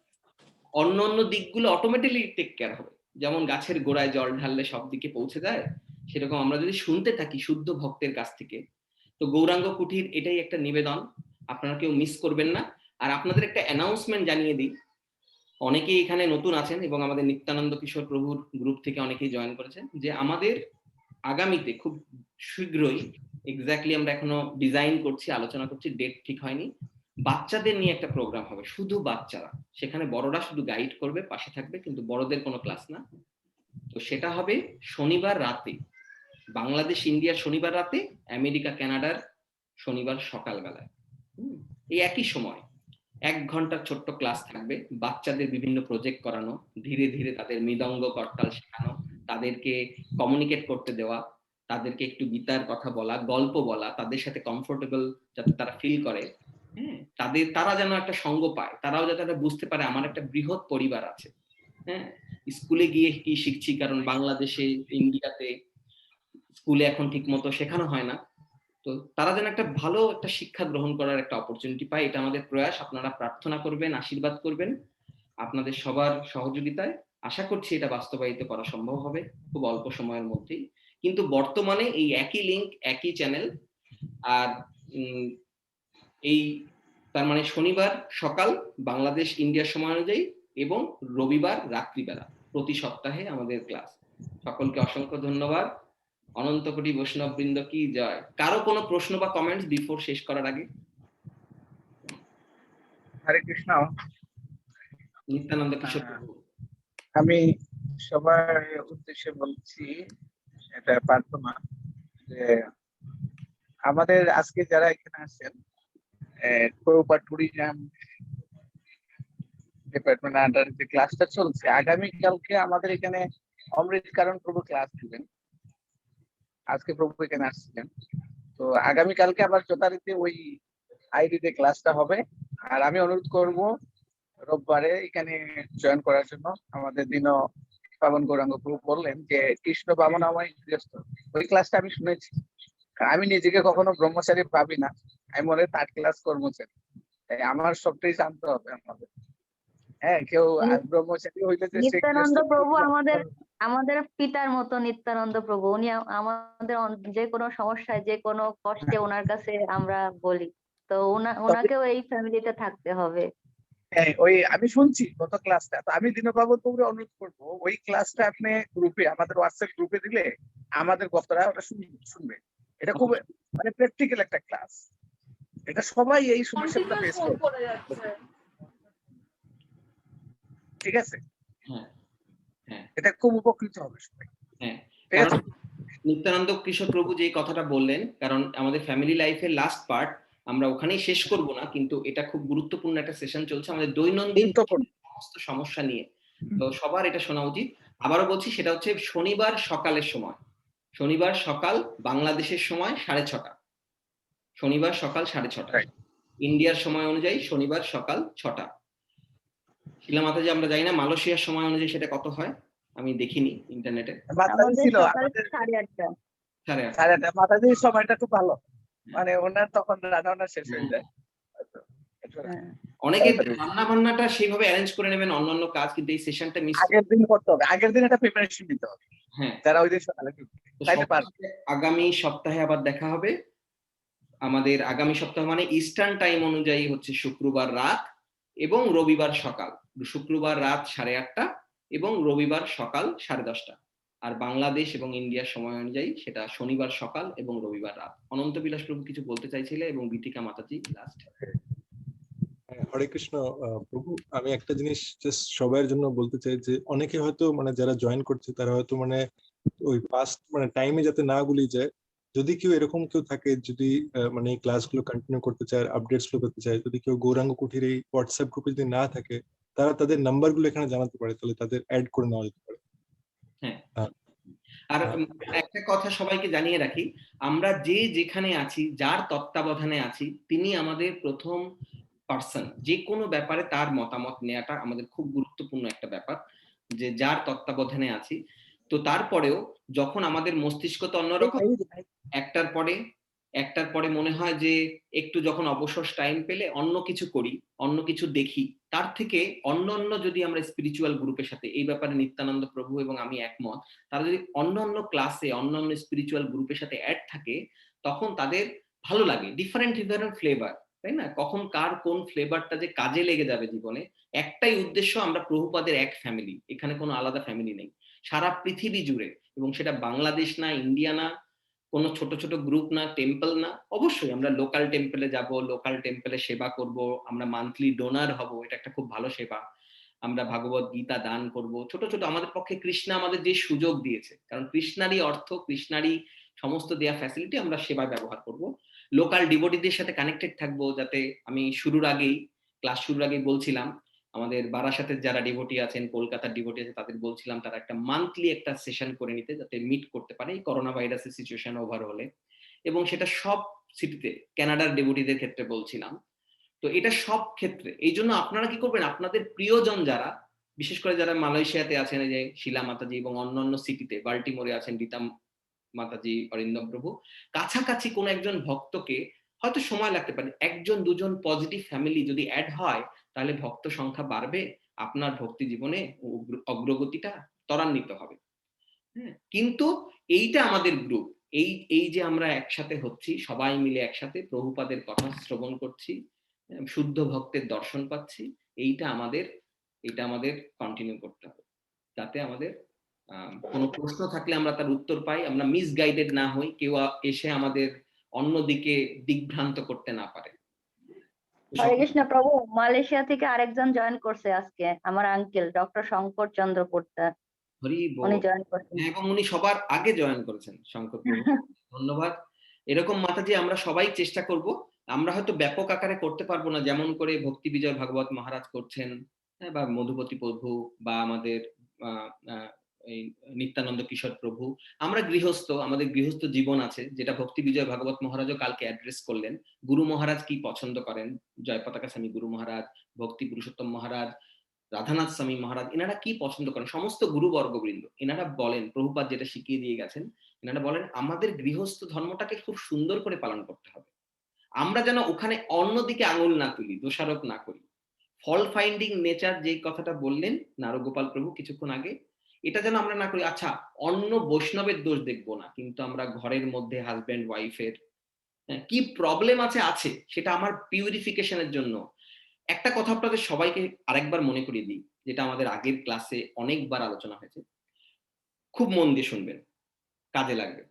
অন্য দিকগুলো অটোমেটিক্যালি টেক কেয়ার হবে। যেমন গাছের গোড়ায় জল ঢাললে সব দিকে পৌঁছে যায়, সেরকম আমরা যদি শুনতে থাকি শুদ্ধ ভক্তের কাছ থেকে। তো গৌরাঙ্গ কুঠির এটাই একটা নিবেদন, আপনারা কেউ মিস করবেন না। আর আপনাদের একটা অ্যানাউন্সমেন্ট জানিয়ে দিই, অনেকেই এখানে নতুন আছেন এবং আমাদের নিত্যানন্দ কিশোর প্রভুর গ্রুপ থেকে অনেকেই জয়েন করেছেন, যে আমাদের আগামীতে খুব শীঘ্রই, এক্স্যাক্টলি আমরা এখনো ডিজাইন করছি, আলোচনা করছি, ডেট ঠিক হয়নি, বাচ্চাদের নিয়ে একটা প্রোগ্রাম হবে, শুধু বাচ্চারা। সেখানে বড়রা শুধু গাইড করবে, পাশে থাকবে, কিন্তু বড়দের কোনো ক্লাস না। তো সেটা হবে শনিবার রাতে, বাংলাদেশ ইন্ডিয়ার শনিবার রাতে, আমেরিকা কানাডার শনিবার সকালবেলায়। এই একই সময় 1 ঘন্টার ছোট্ট ক্লাস থাকবে। বাচ্চাদের বিভিন্ন প্রজেক্ট করানো, ধীরে ধীরে তাদের মৃদঙ্গ করতাল শেখানো, তাদেরকে কমিউনিকেট করতে দেওয়া, তাদেরকে একটু গীতার কথা বলা, গল্প বলা, তাদের সাথে কমফোর্টেবল যাতে তারা ফিল করে, হ্যাঁ, তারা যেন একটা সঙ্গ পায়, তারাও যাতে বুঝতে পারে আমার একটা বৃহৎ পরিবার আছে। হ্যাঁ, স্কুলে গিয়ে কি শিখছি, কারণ বাংলাদেশে, ইন্ডিয়াতে স্কুলে এখন ঠিক মতো শেখানো হয় না। তো তারা যেন একটা ভালো একটা শিক্ষা গ্রহণ করার একটা অপরচুনিটি পায়, এটা আমাদের প্রয়াস। আপনারা প্রার্থনা করবেন, আশীর্বাদ করবেন, আপনাদের সবার সহযোগিতায় আশা করছি এটা বাস্তবায়িত করা সম্ভব হবে খুব অল্প সময়ের মধ্যেই। কিন্তু বর্তমানে এই একই লিংক, একই চ্যানেল, আর এই তার মানে শনিবার সকাল বাংলাদেশ ইন্ডিয়ার সময় অনুযায়ী এবং রবিবার রাত্রিবেলা প্রতি সপ্তাহে আমাদের ক্লাস। সকলকে অসংখ্য ধন্যবাদ। অনন্ত কোটি বৈষ্ণব বৃন্দ কি জয়। কারো কোনো প্রশ্ন বা কমেন্টস বিফোর শেষ করার আগে? হরে কৃষ্ণ। নিত্যানন্দ কিশোর প্রভু। আমি সবার উদ্দেশ্যে বলছি এটা প্রার্থনা, যে আমাদের আজকে যারা এখানে আছেন, প্রভুপাদ ট্যুরিজম ডিপার্টমেন্ট আন্ডার যে ক্লাসটা চলছে, আগামীকালকে আমাদের এখানে অমৃত কারণ প্রভু ক্লাস দিবেন। আজকে প্রভু এখানে আসছিলেন, তো আগামীকালকে আবার যথারীতি ওই আইডিতে ক্লাসটা হবে। আর আমি অনুরোধ করব রোববারে এখানে জয়েন করার জন্য। আমাদের দিনও পাবন গৌরাঙ্গ প্রভু বললেন যে কৃষ্ণ বামনাময় গৃহস্থ, ওই ক্লাসটা আমি শুনেছি। আমি নিজেকে কখনো ব্রহ্মচারী ভাবি না, আমি মনে থার্ড ক্লাস কর্মচারী। তাই আমার সবটাই জানতে হবে আমাদের। হ্যাঁ, কেউ ব্রহ্মচারী হইলে যে সে নিত্যানন্দ গৃহস্থ প্রভু আমাদের পিতার মতো। নিত্যানন্দ প্রভু উনি আমাদের যে কোনো সমস্যায়, যে কোনো কষ্টে ওনার কাছে আমরা বলি, তো ওনাকেও এই ফ্যামিলিতে থাকতে হবে। হ্যাঁ, ওই আমি শুনছি গত ক্লাসটা, তো আমি দীনবাবু প্রভুকে অনুরোধ করবো ওই ক্লাসটা আপনি গ্রুপে, আমাদের হোয়াটসঅ্যাপ গ্রুপে দিলে আমাদের বক্তারা ওটা শুনবে। এটা খুব মানে প্র্যাকটিক্যাল একটা ক্লাস, এটা সবাই এই সমস্যাটা ফেস করে। ঠিক আছে, হ্যাঁ হ্যাঁ এটা খুব উপকৃত হবে সবাই। হ্যাঁ, ঠিক আছে। নিত্যানন্দ কৃষ্ণ প্রভু যে কথাটা বললেন, কারণ আমাদের ফ্যামিলি লাইফের লাস্ট পার্ট আমরা ওখানেই শেষ করব না, কিন্তু এটা খুব গুরুত্বপূর্ণ একটা সেশন চলছে আমাদের দৈনন্দিন সমস্ত সমস্যা নিয়ে। তো সবার এটা শোনা উচিত। আবারও বলছি, সেটা হচ্ছে শনিবার সকালের সময়, শনিবার সকাল বাংলাদেশের সময় 6:30, শনিবার সকাল 6:30 ইন্ডিয়ার সময় অনুযায়ী শনিবার সকাল 6টা। শিলা মাতাজি, আমরা জানি না মালয়েশিয়ার সময় অনুযায়ী সেটা কত হয়, আমি দেখিনি ইন্টারনেটে। মাতাজির সময়টা খুব ভালো, মানে ওনার তখন রান্না শেষ হয়ে যায়। অনেকে রান্না বান্নাটা সেইভাবে অ্যারেঞ্জ করে নেবেন অন্যান্য কাজ, কিন্তু এই সেশনটা মিস আগের দিন করতে হবে, আগের দিন একটা প্রিপারেশন নিতে হবে। হ্যাঁ, যারা ওই দিন সকালে আগামী সপ্তাহে আবার দেখা হবে। আমাদের আগামী সপ্তাহ মানে ইস্টার্ন টাইম অনুযায়ী হচ্ছে শুক্রবার রাত এবং রবিবার সকাল। শুক্রবার রাত 8:30 এবং রবিবার সকাল 10:30। আর বাংলাদেশ এবং ইন্ডিয়ার সময় অনুযায়ী সেটা শনিবার সকাল এবং রবিবার রাত। অনন্ত বিলাস প্রভু কিছু বলতে চাইছিলে, এবং গীতিকা মাতাজি লাস্ট। হরে কৃষ্ণ প্রভু, আমি একটা জিনিস জাস্ট সবার জন্য বলতে চাই যে অনেকে হয়তো মানে যারা জয়েন করছে তারা হয়তো মানে ওই ফার্স্ট মানে টাইমে যাতে না গুলিয়ে যায়। যদি কেউ এরকম কেউ থাকে, যদি মানে এই ক্লাসগুলো কন্টিনিউ করতে চায়, আপডেটস গুলো করতে চায়, যদি কেউ গৌরাঙ্গ কুঠির এই হোয়াটসঅ্যাপ গ্রুপে যদি না থাকে, তারা তাদের নাম্বারগুলো এখানে জানাতে পারে, তাহলে তাদের অ্যাড করে নেওয়া যেতে পারে। হ্যাঁ, আর একটা কথা সবাইকে জানিয়ে রাখি, আমরা যে যেখানে আছি, যার তত্ত্বাবধানে আছি, তিনি আমাদের প্রথম পার্সন। যে কোনো ব্যাপারে তার মতামত নেওয়াটা আমাদের খুব গুরুত্বপূর্ণ একটা ব্যাপার, যে যার তত্ত্বাবধানে আছি। তো তারপরেও যখন আমাদের মস্তিষ্ক তো অন্যরকম, একটার পরে মনে হয় যে একটু যখন অবসর টাইম পেলে অন্য কিছু করি, অন্য কিছু দেখি, তার থেকে অন্য যদি আমরা স্পিরিচুয়াল গ্রুপের সাথে, এই ব্যাপারে নিত্যানন্দ প্রভু এবং আমি একমত, তারা যদি অন্য ক্লাসে অন্য স্পিরিচুয়াল গ্রুপের সাথে অ্যাড থাকে, তখন তাদের ভালো লাগে। ডিফারেন্ট ফ্লেভার, তাই না? কখন কার কোন ফ্লেভারটা যে কাজে লেগে যাবে জীবনে। একটাই উদ্দেশ্য, আমরা প্রভুপাদের এক ফ্যামিলি, এখানে কোনো আলাদা ফ্যামিলি নেই, সারা পৃথিবী জুড়ে। এবং সেটা বাংলাদেশ না, ইন্ডিয়া না, কোনো ছোট ছোট গ্রুপ না, টেম্পল না। অবশ্যই আমরা লোকাল টেম্পলে যাব, লোকাল টেম্পলে সেবা করব, আমরা মান্থলি ডোনার হব, এটা একটা খুব ভালো সেবা। আমরা ভাগবত গীতা দান করব, ছোট ছোট আমাদের পক্ষে কৃষ্ণ আমাদের যে সুযোগ দিয়েছে, কারণ কৃষ্ণারই অর্থ, কৃষ্ণারই সমস্ত দেয়া ফ্যাসিলিটি আমরা সেবায় ব্যবহার করব। লোকাল ডিভোটিদের সাথে কানেক্টেড থাকবো, যাতে আমি ক্লাস শুরুর আগেই বলছিলাম, আমাদের বারাসাতের যারা ডিভোটি আছেন, কলকাতার ডিভোটি আছে, তাদের বলছিলাম তারা একটা মান্থলি একটা সেশন করে নিতে, যাতে মিট করতে পারে এই করোনা ভাইরাসের সিচুয়েশন ওভার হলে। এবং সেটা সব সিটিতে, কানাডার ডিভোটিদের ক্ষেত্রে বলছিলাম। তো এটা সব ক্ষেত্রে। এই জন্য আপনারা কি করবেন, আপনাদের প্রিয়জন যারা, বিশেষ করে যারা মালয়েশিয়াতে আছেন, এই যে শিলা মাতাজি, এবং অন্যান্য সিটিতে, বাল্টিমোরে আছেন রীতা মাতাজি, অরিন্দম প্রভু, কাছাকাছি কোন একজন ভক্তকে, হয়তো সময় লাগতে পারে, 1-2 পজিটিভ ফ্যামিলি যদি অ্যাড হয়, তাহলে ভক্ত সংখ্যা বাড়বে, আপনার ভক্তি জীবনে অগ্রগতিটা ত্বরান্বিত হবে। হ্যাঁ, কিন্তু এইটা আমাদের গ্রুপ, এই যে আমরা একসাথে হচ্ছি, সবাই মিলে একসাথে প্রভুপাদের কথা শ্রবণ করছি, শুদ্ধ ভক্তের দর্শন পাচ্ছি, এইটা আমাদের কন্টিনিউ করতে হবে, যাতে আমাদের কোনো প্রশ্ন থাকলে আমরা তার উত্তর পাই, আমরা মিসগাইডেড না হই, কেউ এসে আমাদের অন্যদিকে দিকভ্রান্ত করতে না পারে। হরে কৃষ্ণ প্রভু, মালয়েশিয়া থেকে আরেকজন জয়েন করছে আজকে, আমার আঙ্কেল ডক্টর শঙ্কর চন্দ্র পোদ্দার, উনি জয়েন করছেন। এবং উনি সবার আগে জয়েন করেছেন, শঙ্কর প্রভু, ধন্যবাদ। এরকম মাতাজি আমরা সবাই চেষ্টা করব। আমরা হয়তো ব্যাপক আকারে করতে পারবো না, যেমন করে ভক্তি বিজয় ভাগবত মহারাজ করছেন, বা মধুপতি প্রভু, বা আমাদের এই নিত্যানন্দ কিশোর প্রভু, আমরা গৃহস্থ, আমাদের গৃহস্থ জীবন আছে, যেটা ভক্তি বিজয় ভাগবত মহারাজও কালকে অ্যাড্রেস করলেন। গুরু মহারাজ কি পছন্দ করেন, জয় পতাকা স্বামী গুরু মহারাজ, ভক্তি পুরুষোত্তম মহারাজ, রাধানাথ স্বামী মহারাজ, এনারা কি পছন্দ করেন, সমস্ত গুরুবর্গবৃন্দ এনারা বলেন, প্রভুপাদ যেটা শিখিয়ে দিয়ে গেছেন, এনারা বলেন আমাদের গৃহস্থ ধর্মটাকে খুব সুন্দর করে পালন করতে হবে। আমরা যেন ওখানে অন্যদিকে আঙুল না তুলি, দোষারোপ না করি। ফল ফাইন্ডিং নেচার যে কথাটা বললেন নারগোপাল প্রভু কিছুক্ষণ আগে, এটা যেন আমরা না করি। আচ্ছা, অন্য বৈষ্ণবের দোষ দেখবো না, কিন্তু আমরা ঘরের মধ্যে হাজব্যান্ড ওয়াইফের কি প্রবলেম আছে, সেটা আমার পিউরিফিকেশনের জন্য। একটা কথা আপনাদের সবাইকে আরেকবার মনে করিয়ে দিই, যেটা আমাদের আগের ক্লাসে অনেকবার আলোচনা হয়েছে, খুব মন দিয়ে শুনবেন, কাজে লাগবে।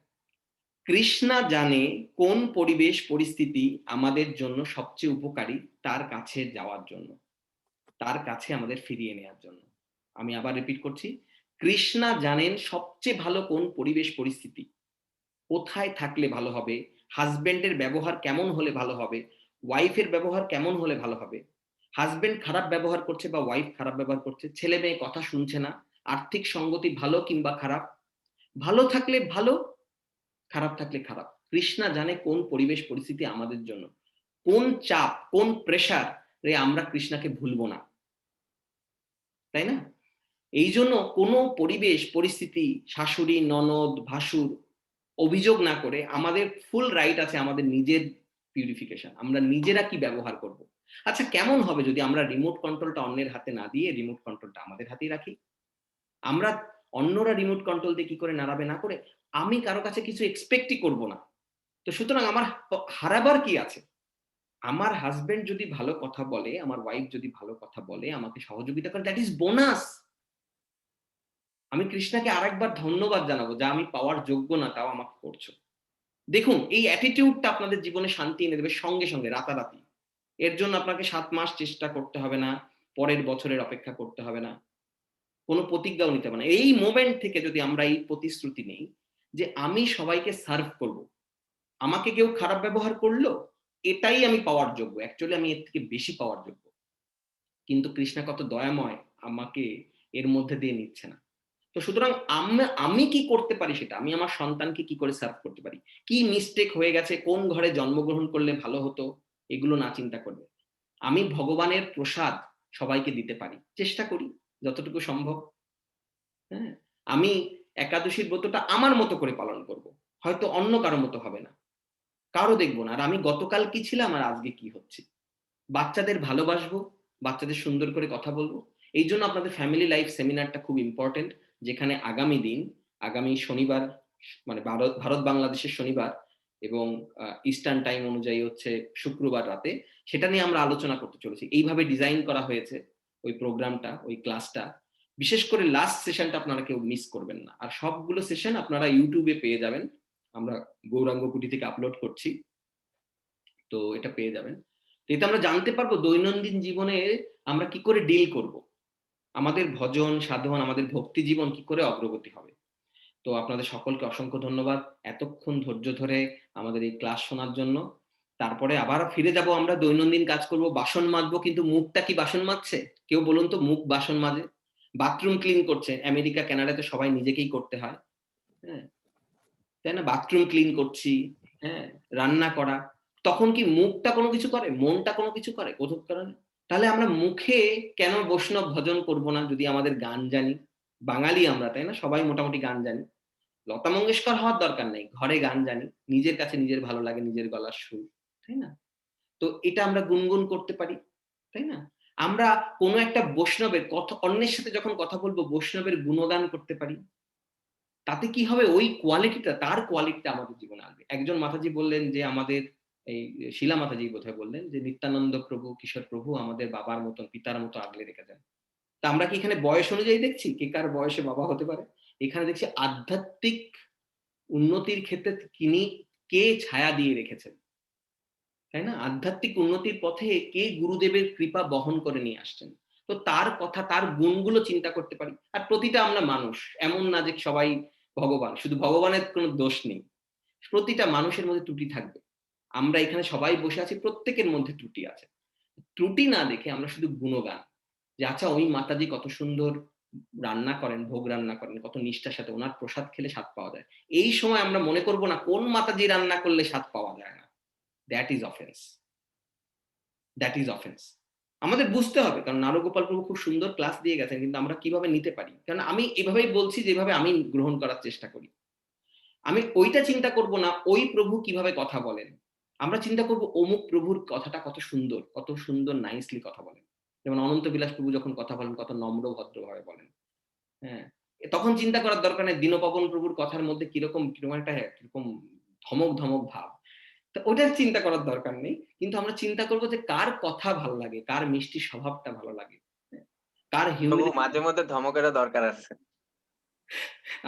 কৃষ্ণা জানে কোন পরিবেশ পরিস্থিতি আমাদের জন্য সবচেয়ে উপকারী তার কাছে যাওয়ার জন্য, তার কাছে আমাদের ফিরিয়ে নেওয়ার জন্য। আমি আবার রিপিট করছি, কৃষ্ণা জানেন সবচেয়ে ভালো কোন পরিবেশ পরিস্থিতি, কোথায় থাকলে ভালো হবে, হাজবেন্ডের ব্যবহার কেমন হলে ভালো হবে, ওয়াইফের ব্যবহার কেমন হলে ভালো হবে। হাজবেন্ড খারাপ ব্যবহার করছে বা ওয়াইফ খারাপ ব্যবহার করছে, ছেলে মেয়ে কথা শুনছে না, আর্থিক সঙ্গতি ভালো কিংবা খারাপ, ভালো থাকলে ভালো, খারাপ থাকলে খারাপ। কৃষ্ণা জানে কোন পরিবেশ পরিস্থিতি আমাদের জন্য, কোন চাপ, কোন প্রেশার রে আমরা কৃষ্ণাকে ভুলবো না, তাই না? এই জন্য কোনো পরিবেশ পরিস্থিতি, শাশুড়ি, ননদ, ভাসুর অভিযোগ না করে আমাদের ফুল রাইট আছে আমাদের নিজের পিউরিফিকেশন, আমরা নিজেরা কি ব্যবহার করব। আচ্ছা, কেমন হবে যদি আমরা রিমোট কন্ট্রোলটা অন্যের হাতে না দিয়ে রিমোট কন্ট্রোলটা আমাদের হাতেই রাখি? আমরা অন্যরা রিমোট কন্ট্রোল দিয়ে কি করে নাড়াবে না করে, আমি কারো কাছে কিছু এক্সপেক্টই করব না। তো সুতরাং আমার হারাবার কি আছে? আমার হাজবেন্ড যদি ভালো কথা বলে, আমার ওয়াইফ যদি ভালো কথা বলে, আমাকে সহযোগিতা করে, দ্যাট ইজ বোনাস। আমি কৃষ্ণাকে আরেকবার ধন্যবাদ জানাবো, যা আমি পাওয়ার যোগ্য না তাও আমাকে করছো। দেখুন, এই অ্যাটিটিউডটা আপনাদের জীবনে শান্তি এনে দেবে সঙ্গে সঙ্গে, রাতারাতি। এর জন্য আপনাকে 7 মাস চেষ্টা করতে হবে না, পরের বছরের অপেক্ষা করতে হবে না, কোনো প্রতিজ্ঞাও নিতে হবে না। এই মোমেন্ট থেকে যদি আমরা এই প্রতিশ্রুতি নেই যে আমি সবাইকে সার্ভ করব, আমাকে কেউ খারাপ ব্যবহার করলো, এটাই আমি পাওয়ার যোগ্য, অ্যাকচুয়ালি আমি এর থেকে বেশি পাওয়ার যোগ্য। কিন্তু কৃষ্ণা কত দয়াময়, আমাকে এর মধ্যে দিয়ে নিচ্ছে না। তো সুতরাং আমি কি করতে পারি, সেটা আমি আমার সন্তানকে কি করে সার্ভ করতে পারি, কি মিস্টেক হয়ে গেছে, কোন ঘরে জন্মগ্রহণ করলে ভালো হতো, এগুলো না চিন্তা করবে। আমি ভগবানের প্রসাদ সবাইকে দিতে পারি, চেষ্টা করি যতটুকু সম্ভব। হ্যাঁ, আমি একাদশীর ব্রতটা আমার মতো করে পালন করব, হয়তো অন্য কারো মতো হবে না, কারো দেখবো না। আর আমি গতকাল কি ছিলাম আর আজকে কি হচ্ছে, বাচ্চাদের ভালোবাসবো, বাচ্চাদের সুন্দর করে কথা বলবো। এই জন্য আপনাদের ফ্যামিলি লাইফ সেমিনারটা খুব ইম্পর্টেন্ট, যেখানে আগামী দিন, আগামী শনিবার, মানে ভারত বাংলাদেশের শনিবার এবং ইস্টার্ন টাইম অনুযায়ী হচ্ছে শুক্রবার রাতে, সেটা নিয়ে আমরা আলোচনা করতে চলেছি। এইভাবে ডিজাইন করা হয়েছে ওই প্রোগ্রামটা, ওই ক্লাসটা। বিশেষ করে লাস্ট সেশনটা আপনারা কেউ মিস করবেন না। আর সবগুলো সেশন আপনারা ইউটিউবে পেয়ে যাবেন, আমরা গৌরাঙ্গ কুটি থেকে আপলোড করছি, তো এটা পেয়ে যাবেন। এতে আমরা জানতে পারবো দৈনন্দিন জীবনে আমরা কি করে ডিল করব, আমাদের ভজন সাধন, আমাদের ভক্তি জীবন কি করে অগ্রগতি হবে। তো আপনাদের সকলকে অসংখ্য ধন্যবাদ এতক্ষণ ধৈর্য ধরে আমাদের এই ক্লাস শোনার জন্য। তারপরে আবার ফিরে যাব, আমরা দৈনন্দিন কাজ করব, বাসন মাজবো। কিন্তু মুখটা কি বাসন মাজছে? কেউ বলুন তো, মুখ বাসন মাজে? বাথরুম ক্লিন করছে, আমেরিকা কানাডাতে সবাই নিজেকেই করতে হয়, হ্যাঁ তাই না? বাথরুম ক্লিন করছি, হ্যাঁ, রান্না করা, তখন কি মুখটা কোনো কিছু করে, মনটা কোনো কিছু করে? কোথাও করে না। তাহলে আমরা মুখে কেন বৈষ্ণব ভজন করব না, যদি আমাদের গান জানি? বাঙালি আমরা, তাই না? সবাই মোটামুটি গান জানি। লতা মঙ্গেশকর হওয়ার দরকার নেই, ঘরে গান জানি, নিজের কাছে নিজের ভালো লাগে, নিজের গলার সুর, তাই না? তো এটা আমরা গুনগুন করতে পারি, তাই না? আমরা কোনো একটা বৈষ্ণবের কথা, অন্যের সাথে যখন কথা বলবো, বৈষ্ণবের গুণগান করতে পারি। তাতে কি হবে, ওই কোয়ালিটিটা, তার কোয়ালিটিটা আমাদের জীবনে আসবে। একজন মাতাজি বললেন যে, আমাদের এই শিলা মাতাজি বোধহয় বললেন যে, নিত্যানন্দ প্রভু, কিশোর প্রভু আমাদের বাবার মতন, পিতার মতো আগলে রেখেছেন। তা আমরা কি এখানে বয়স অনুযায়ী দেখছি কে কার বয়সে বাবা হতে পারে? এখানে দেখছি আধ্যাত্মিক উন্নতির ক্ষেত্রে তিনি কে ছায়া দিয়ে রেখেছেন, তাই না? আধ্যাত্মিক উন্নতির পথে কে গুরুদেবের কৃপা বহন করে নিয়ে আসছেন। তো তার কথা, তার গুণগুলো চিন্তা করতে পারি। আর প্রতিটা আমরা মানুষ, এমন না যে সবাই ভগবান, শুধু ভগবানের কোনো দোষ নেই, প্রতিটা মানুষের মধ্যে ত্রুটি থাকবে। আমরা এখানে সবাই বসে আছি, প্রত্যেকের মধ্যে ত্রুটি আছে। ত্রুটি না দেখে আমরা শুধু গুণগান, যে আচ্ছা ওই মাতাজি কত সুন্দর রান্না করেন, ভোগ রান্না করেন, কত নিষ্ঠার সাথে ওনার প্রসাদ খেলে স্বাদ পাওয়া যায়। এই সময় আমরা মনে করব না কোন মাতাজি রান্না করলে স্বাদ পাওয়া যায় না। That is offence, that is offence. আমাদের বুঝতে হবে, কারণ নারগোপাল প্রভু খুব সুন্দর ক্লাস দিয়ে গেছেন, কিন্তু আমরা কিভাবে নিতে পারি? কারণ আমি এভাবেই বলছি যেভাবে আমি গ্রহণ করার চেষ্টা করি। আমি ওইটা চিন্তা করব না ওই প্রভু কিভাবে কথা বলেন, আমরা চিন্তা করব অমুক প্রভুর কথাটা কত সুন্দর নাইসলি কথা বলেন। যেমন অনন্ত বিলাস প্রভু যখন কথা বলেন কত নম্র ভদ্রভাবে বলেন। হ্যাঁ, তখন চিন্তা করার দরকার নেই দীনপবন প্রভুর কথার মধ্যে কিরকম ধমক ধমক ভাব, তো ওটার চিন্তা করার দরকার নেই। কিন্তু আমরা চিন্তা করবো যে কার কথা ভালো লাগে, কার মিষ্টি স্বভাবটা ভালো লাগে, কার তবু হিউমিলিটি। মাঝে মধ্যে ধমকেরও দরকার আছে।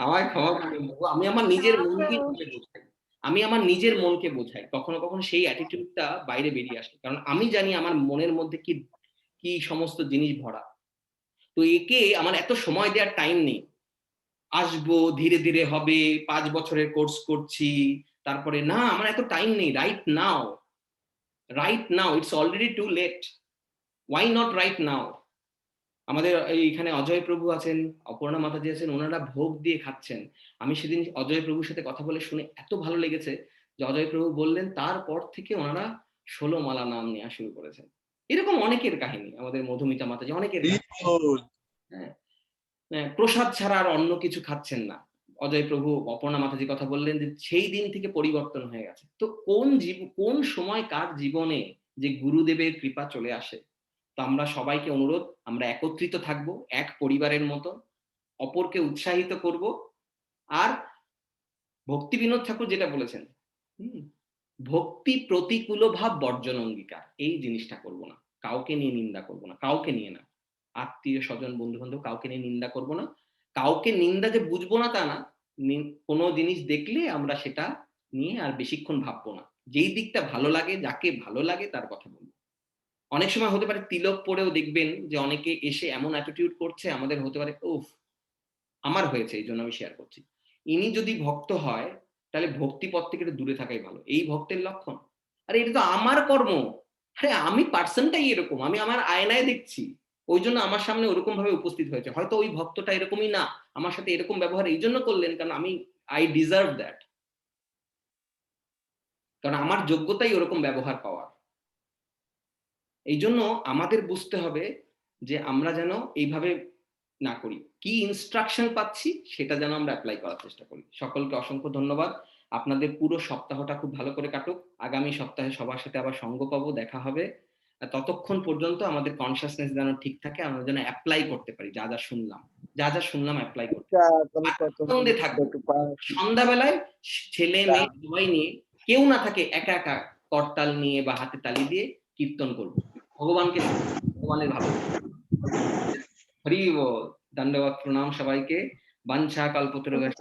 আমায় ক্ষমা করবেন বাবু, আমি আমার নিজের মনকে বোঝাই, আমি আমার নিজের মনকে বোঝাই। কখনো কখনো সেই অ্যাটিটিউডটা বাইরে বেরিয়ে আসে, কারণ আমি জানি আমার মনের মধ্যে কি কি সমস্ত জিনিস ভরা। তো একে আমার এত সময় দেওয়ার টাইম নেই। আসবো, ধীরে ধীরে হবে, 5 বছরের কোর্স করছি, তারপরে না, আমার এত টাইম নেই। Right now, it's already too late. Why not right now? আমাদের এইখানে অজয় প্রভু আছেন, অপর্ণা মাতাজি আছেন, ওনারা ভোগ দিয়ে খাচ্ছেন। আমি সেদিন অজয় প্রভুর সাথে কথা বলে শুনে এত ভালো লেগেছে যে অজয় প্রভু বললেন তারপর থেকে ওনারা 16 মালা নাম নেওয়া শুরু করেছেন। এরকম অনেকের কাহিনী, আমাদের মধুমিতা মাতাজি অনেকের কাহিনী। হ্যাঁ, প্রসাদ ছাড়া আর অন্য কিছু খাচ্ছেন না। অজয় প্রভু, অপর্ণা মাতাজি কথা বললেন যে সেই দিন থেকে পরিবর্তন হয়ে গেছে। তো কোন সময় কার জীবনে যে গুরুদেবের কৃপা চলে আসে। তো আমরা সবাইকে অনুরোধ, আমরা একত্রিত থাকবো এক পরিবারের মতো, অপরকে উৎসাহিত করব। আর ভক্তি বিনোদ ঠাকুর যেটা বলেছেন, ভক্তি প্রতিকূল ভাব বর্জন অঙ্গীকার, এই জিনিসটা করব না। কাউকে নিয়ে নিন্দা করব না, কাউকে নিয়ে না, আত্মীয় স্বজন বন্ধু বান্ধব কাউকে নিয়ে নিন্দা করব না। কাউকে নিন্দা যে বুঝবো না তা না, কোনো জিনিস দেখলে আমরা সেটা নিয়ে আর বেশিক্ষণ ভাববো না। যেই দিকটা ভালো লাগে, যাকে ভালো লাগে তার কথা বলবো। অনেক সময় হতে পারে তিলক পরেও দেখবেন যে অনেকে এসে এমন অ্যাটিটিউড করছে, আমাদের হতে পারে উফ, আমার হয়েছে, এই জন্য আমি শেয়ার করছি। ইনি যদি ভক্ত হয় তাহলে ভক্তি পথ থেকে দূরে থাকাই ভালো। এই ভক্তের লক্ষণ? আরে এটা তো আমার কর্ম, আরে আমি পার্সনটাই এরকম, আমি আমার আয়নায় দেখছি, ওই জন্য আমার সামনে ওরকম ভাবে উপস্থিত হয়েছে। হয়তো ওই ভক্তটা এরকমই না, আমার সাথে এরকম ব্যবহার এই জন্য করলেন কারণ আই ডিজার্ভ দ্যাট, কারণ আমার যোগ্যতাই ওরকম ব্যবহার পাওয়ার। এই জন্য আমাদের বুঝতে হবে যে আমরা যেন এইভাবে না করি, কি ইনস্ট্রাকশন পাচ্ছি সেটা যেন আমরা অ্যাপ্লাই করার চেষ্টা করি। সকলকে অসংখ্য ধন্যবাদ। আপনাদের পুরো সপ্তাহটা খুব ভালো করে কাটুক। আগামী সপ্তাহে সবার সাথে আবার সঙ্গ পাবো, দেখা হবে। ততক্ষণ পর্যন্ত আমাদের কনসিয়াসনেস যেন ঠিক থাকে, আমরা যেন অ্যাপ্লাই করতে পারি যা যা শুনলাম অ্যাপ্লাই করতে আনন্দে থাকবো। সন্ধ্যাবেলায় ছেলে মেয়ে সবাই নিয়ে, কেউ না থাকে একা একা করতাল নিয়ে বা হাতে তালি দিয়ে কীর্তন করবো, ভগবানের ভালো। হরি বল, দণ্ডবত প্রণাম সবাইকে। বাঞ্ছা কল্পতরুগশ্চ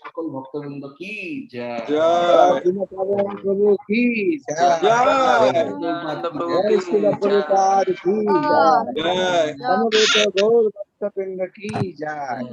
সকল ভক্তবৃন্দ কি জয়। প্রভু কি জয়, প্রভু কি জয়, সমবেত গৌর ভক্তবৃন্দ কি জয়।